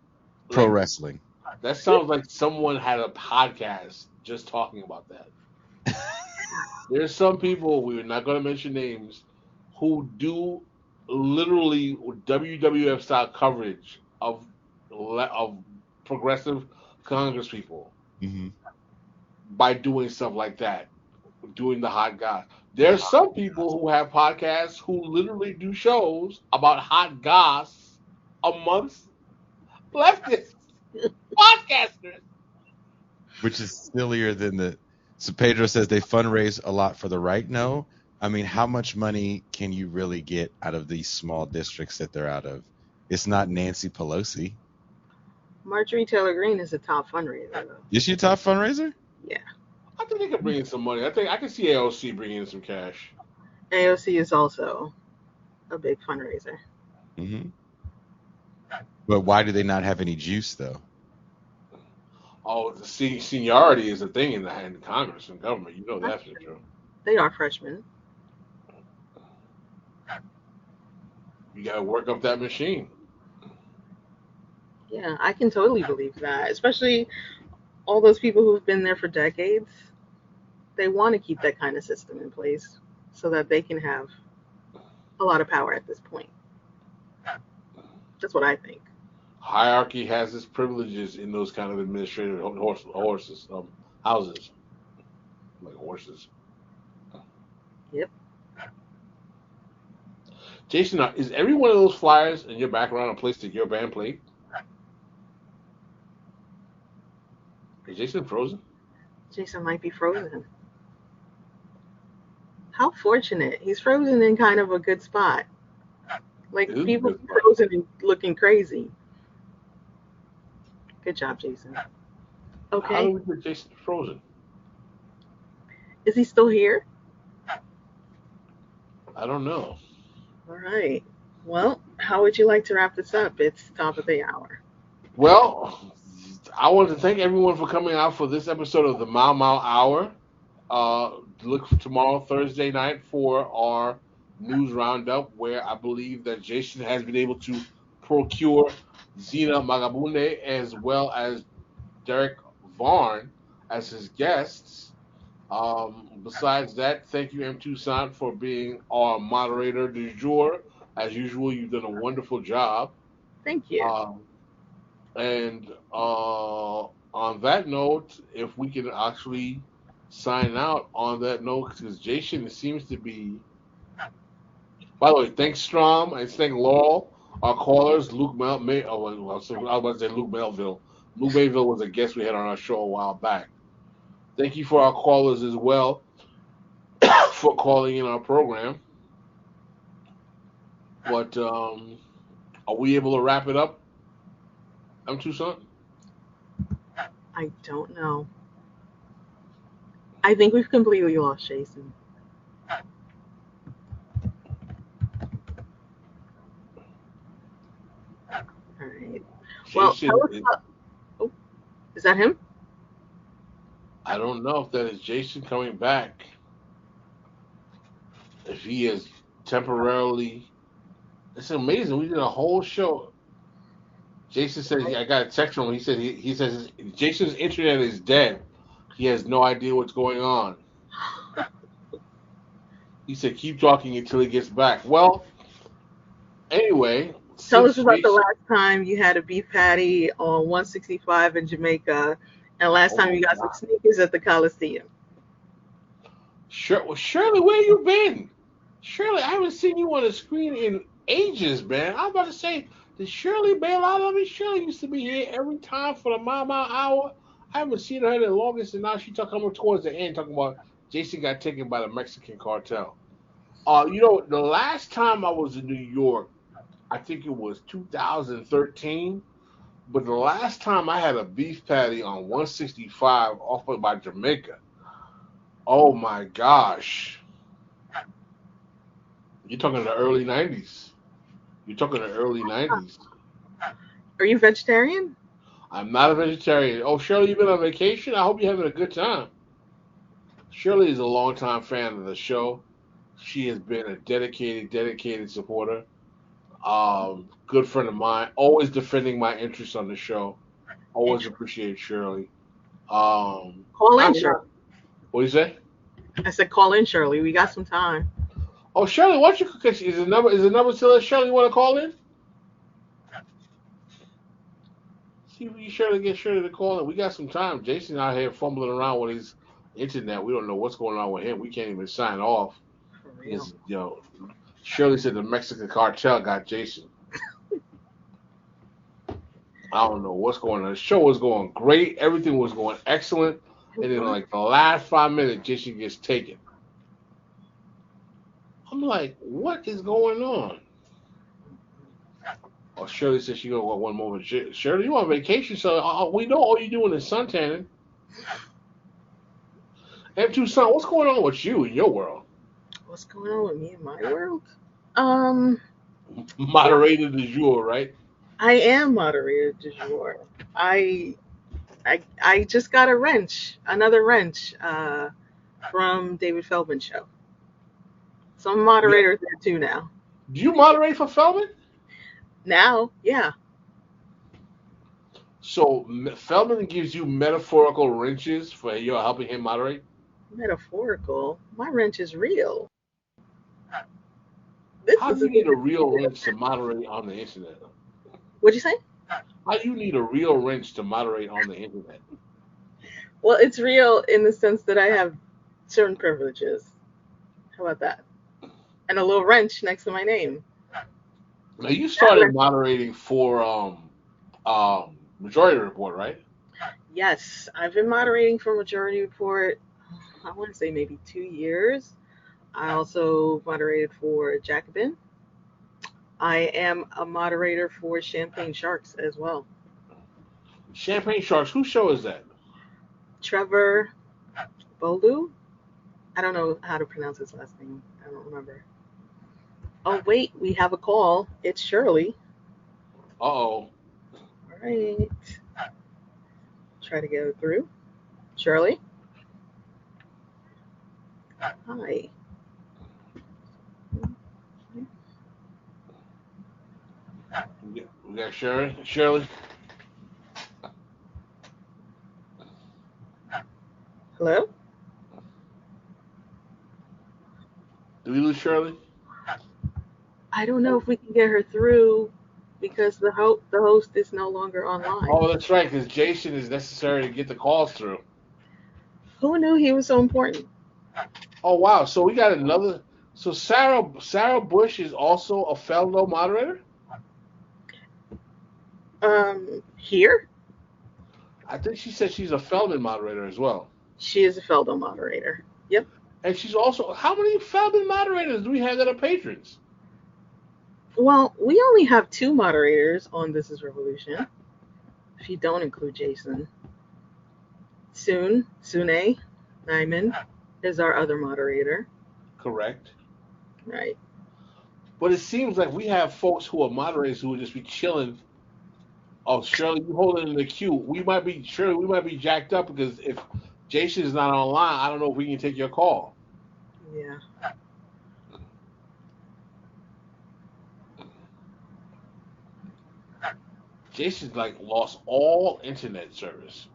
pro wrestling. That sounds like someone had a podcast just talking about that. There's some people, we're not going to mention names, who do literally WWF style coverage of progressive Congress people Mm-hmm. by doing stuff like that, doing the hot goss. There's some people who have podcasts who literally do shows about hot goss amongst leftist podcasters. Which is sillier than the. So Pedro says they fundraise a lot for the right. No, I mean, how much money can you really get out of these small districts that they're out of? It's not Nancy Pelosi. Marjorie Taylor Greene is a top fundraiser, though. Is she a top fundraiser? Yeah. I think they could bring in some money. I think I can see AOC bringing in some cash. AOC is also a big fundraiser. Mm-hmm. But why do they not have any juice, though? Oh, the seniority is a thing in the Congress and government. You know that's for sure. They are freshmen. You got to work up that machine. Yeah, I can totally believe that. Especially all those people who've been there for decades. They want to keep that kind of system in place so that they can have a lot of power at this point. That's what I think. Hierarchy has its privileges in those kind of administrative houses, like horses. Yep. Jason, is every one of those flyers in your background a place that your band played? Is Jason frozen? Jason might be frozen. How fortunate. He's frozen in kind of a good spot. Like, It is a people good be spot. frozen and looking crazy. Good job, Jason. How Okay. do we get Jason frozen? Is he still here? I don't know. All right. Well, how would you like to wrap this up? It's top of the hour. Well, I want to thank everyone for coming out for this episode of the Mau Mau Hour. Look for tomorrow, Thursday night, for our news roundup, where I believe that Jason has been able to procure Zena Magabune as well as Derek Vaughn as his guests. Besides that, thank you, M. Toussaint, for being our moderator du jour. As usual, you've done a wonderful job. Thank you. And on that note, if we can actually sign out on that note, because Jason seems to be. By the way, thanks Strom and thank Laurel, our callers. Luke I was about to say Luke Melville. Luke Mayville was a guest we had on our show a while back. Thank you for our callers as well for calling in our program. But are we able to wrap it up? I'm Toussaint. I don't know. I think we've completely lost Jason. All right. Well, Jason, tell us about. Oh, is that him? I don't know if that is Jason coming back. If he is temporarily, it's amazing. We did a whole show. Jason says, I got a text from him. He says Jason's internet is dead. He has no idea what's going on. He said keep talking until he gets back. Well, anyway, Tell since us about the Jason, last time you had a beef patty on 165 in Jamaica, and last time oh you got my some sneakers at the Coliseum. Shirley, where you been? Shirley, I haven't seen you on the screen in ages, man. I'm about to say, did Shirley bail out on me? Shirley used to be here every time for the Mile Mile Hour. I haven't seen her the longest, and now she's coming towards the end, talking about Jason got taken by the Mexican cartel. The last time I was in New York, I think it was 2013. But the last time I had a beef patty on 165 off by Jamaica, oh my gosh. You're talking the early 90s. You're talking the early 90s. Are you vegetarian? I'm not a vegetarian. Oh, Shirley, you've been on vacation? I hope you're having a good time. Shirley is a longtime fan of the show. She has been a dedicated supporter. Good friend of mine. Always defending my interests on the show. Always appreciate Shirley. Call in, I'm Shirley. not. What do you say? I said call in, Shirley. We got some time. Oh, Shirley, why don't you cook? Is the number still there? Shirley, you want to call in? See if you get Shirley to call in. We got some time. Jason out here fumbling around with his internet. We don't know what's going on with him. We can't even sign off. For real. Because, Shirley said the Mexican cartel got Jason. I don't know what's going on. The show was going great. Everything was going excellent. And then, like, the last 5 minutes, Jason gets taken. I'm like, what is going on? Oh, Shirley said she gonna want one moment. Shirley, you on vacation, so we know all you doing is suntanning. And Toussaint, what's going on with you in your world? What's going on with me in my world? Moderator du jour, right? I am moderator du jour. I just got another wrench, from David Feldman's show. So I'm a moderator there too now. Do you moderate for Feldman? Now, yeah. So Feldman gives you metaphorical wrenches for you helping him moderate? Metaphorical. My wrench is real. How do you need a real wrench to moderate on the internet? What'd you say? How do you need a real wrench to moderate on the internet? Well, it's real in the sense that I have certain privileges. How about that? And a little wrench next to my name. Now you started moderating for Majority Report, right? Yes, I've been moderating for Majority Report, I want to say maybe 2 years. I also moderated for Jacobin. I am a moderator for Champagne Sharks as well. Champagne Sharks. Whose show is that? Trevor Bolu. I don't know how to pronounce his last name. I don't remember. Oh, wait, we have a call. It's Shirley. Uh-oh. All right. Try to get her through. Shirley? Hi. We got Shirley. Shirley. Hello? Did we lose Shirley? I don't know if we can get her through because the host is no longer online. Oh, that's right, because Jason is necessary to get the calls through. Who knew he was so important? Oh, wow. So we got another. So Sarah Bush is also a fellow moderator? Here? I think she said she's a Feldman moderator as well. She is a Feldo moderator. Yep. And she's also, how many Feldman moderators do we have that are patrons? Well, we only have 2 moderators on This Is Revolution, if you don't include Jason. Sune Nyman is our other moderator. Correct. Right. But it seems like we have folks who are moderators who would just be chilling. Oh, Shirley, you hold it in the queue. We might be jacked up because if Jason is not online, I don't know if we can take your call. Yeah. Jason's like lost all internet service.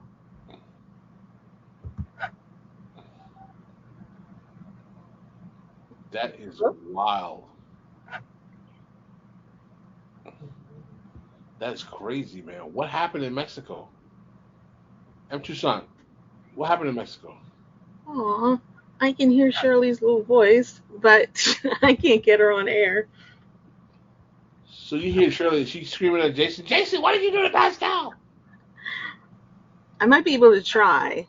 That is wild. That's crazy, man. What happened in Mexico? M. Tucson, what happened in Mexico? Aw, I can hear Shirley's little voice, but I can't get her on air. So you hear Shirley, she's screaming at Jason, Jason, what did you do to Pascal? I might be able to try,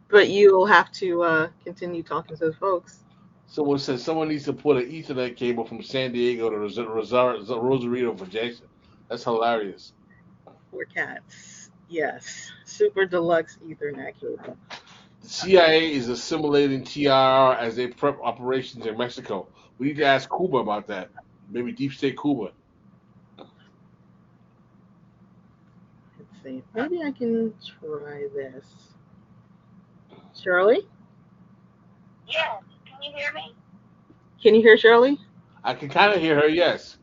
but you'll have to continue talking to the folks. Someone said someone needs to put an Ethernet cable from San Diego to Rosarito for Jason. That's hilarious. 4 cats. Yes. Super deluxe Ethernet cable. The CIA is assimilating TIR as they prep operations in Mexico. We need to ask Cuba about that. Maybe Deep State Cuba. Let's see. Maybe I can try this. Shirley? Yes. Can you hear me? Can you hear Shirley? I can kind of hear her, yes.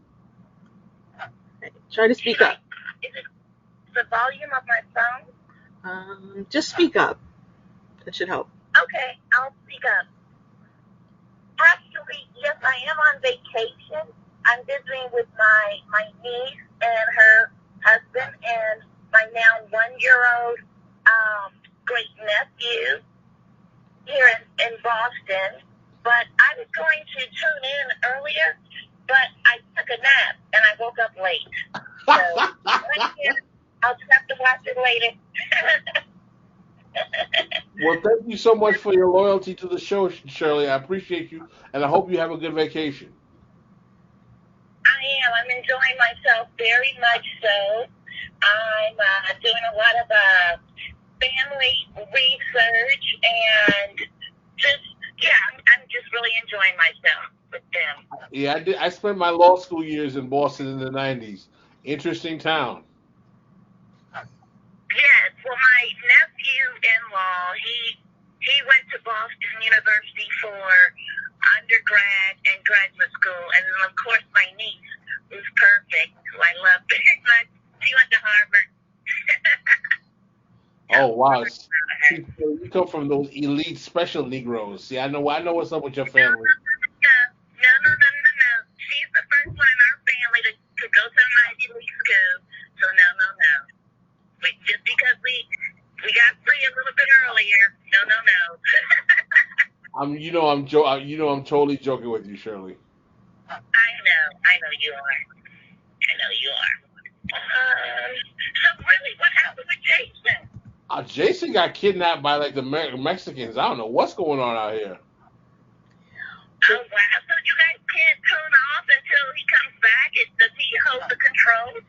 Okay. Try to speak up. Is it the volume of my phone? Just speak up. That should help. Okay, I'll speak up. Actually, yes, I am on vacation. I'm visiting with my niece and her husband and my now 1-year-old great nephew here in Boston. But I was going to tune in earlier, but I took a nap and I woke up late. So I'll just have to watch it later. Well, thank you so much for your loyalty to the show, Shirley. I appreciate you, and I hope you have a good vacation. I am. I'm enjoying myself very much so. I'm doing a lot of family research and I'm just really enjoying myself with them. Yeah, I did. I spent my law school years in Boston in the 90s. Interesting town. Yes, well, my nephew-in-law, he went to Boston University for undergrad and graduate school, and then, of course, my niece, who's perfect, who I love very much, she went to Harvard. Oh, wow. See, you come from those elite special Negroes. See, I know what's up with your family. No. She's the first one in our family to go to an Ivy League school, so no. Just because we got free a little bit earlier, no. I'm totally joking with you, Shirley. I know you are. So really, what happened with Jason? Jason got kidnapped by like the Mexicans. I don't know what's going on out here. Oh, wow. So you guys can't tune off until he comes back? Does he hold the controls?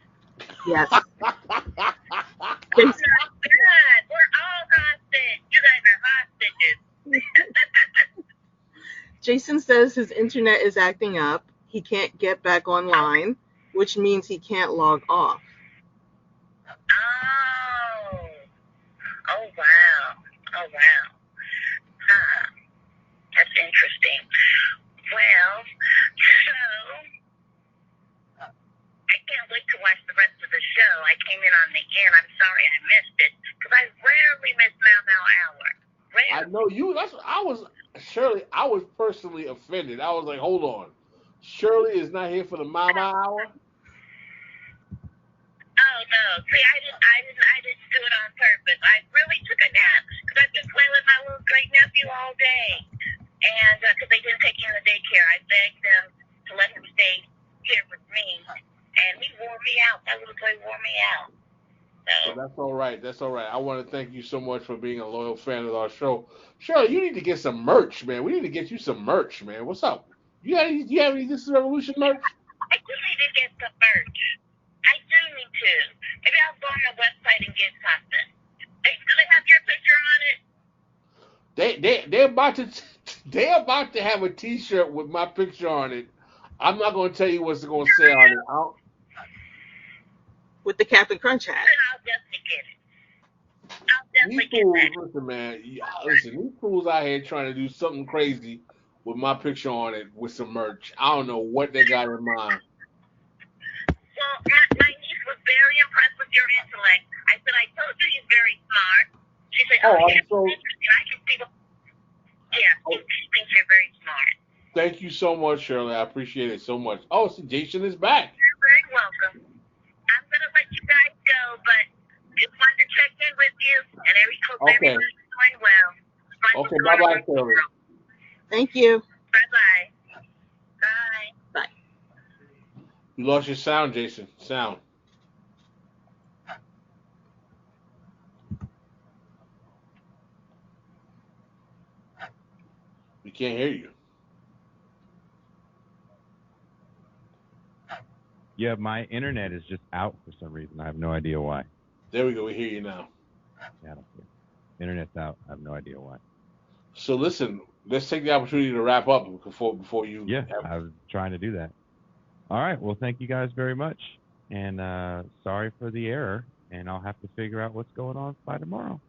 Yes. Oh, my God. We're all hostage. You guys are hostages. Jason says his internet is acting up. He can't get back online, which means he can't log off. Oh. Oh, wow. Oh, wow. Huh. That's interesting. Well, so I can't wait to watch the rest of the show. I came in on the end. I'm sorry I missed it because I rarely miss Mau Hour. Rarely. I know you. Shirley. I was personally offended. I was like, hold on. Shirley is not here for the Mau Hour. Oh no! See, I didn't do it on purpose. I really took a nap because I've been playing with my little great nephew all day, and because they didn't take him to daycare, I begged them to let him stay here with me, and he wore me out. That little boy wore me out. So that's all right. That's all right. I want to thank you so much for being a loyal fan of our show. Shirley, you need to get some merch, man. We need to get you some merch, man. What's up? You have any This is Revolution merch? I do need to get some merch. I do need to. Maybe I'll go on the website and get something. Do they have your picture on it? They're about to have a T-shirt with my picture on it. I'm not going to tell you what's going to say on it. With the Captain Crunch hat. Then I'll definitely get it. I'll definitely get that. Listen, man. Listen, these fools out here trying to do something crazy with my picture on it with some merch. I don't know what they got in mind. Well, my niece was very impressed with your intellect. I said, I told you he's very smart. She said, interesting. I can see she thinks you're very smart. Thank you so much, Shirley. I appreciate it so much. Oh, see, Jason is back. You're very welcome. I'm going to let you guys go, but just wanted to check in with you, and everybody's doing well. Okay, bye-bye, Shirley. Thank you. Bye-bye. Bye. Bye. You lost your sound, Jason. Sound. We can't hear you. Yeah, my internet is just out for some reason. I have no idea why. There we go. We hear you now. Yeah, I don't care. Internet's out. I have no idea why. So listen, let's take the opportunity to wrap up before you. Yeah, I was trying to do that. All right. Well, thank you guys very much. And sorry for the error. And I'll have to figure out what's going on by tomorrow.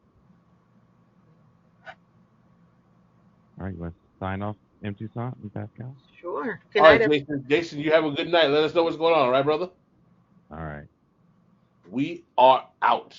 All right. You want to sign off, M. Toussaint and Pascal? Sure. All right, Jason, you have a good night. Let us know what's going on. All right, brother? All right. We are out.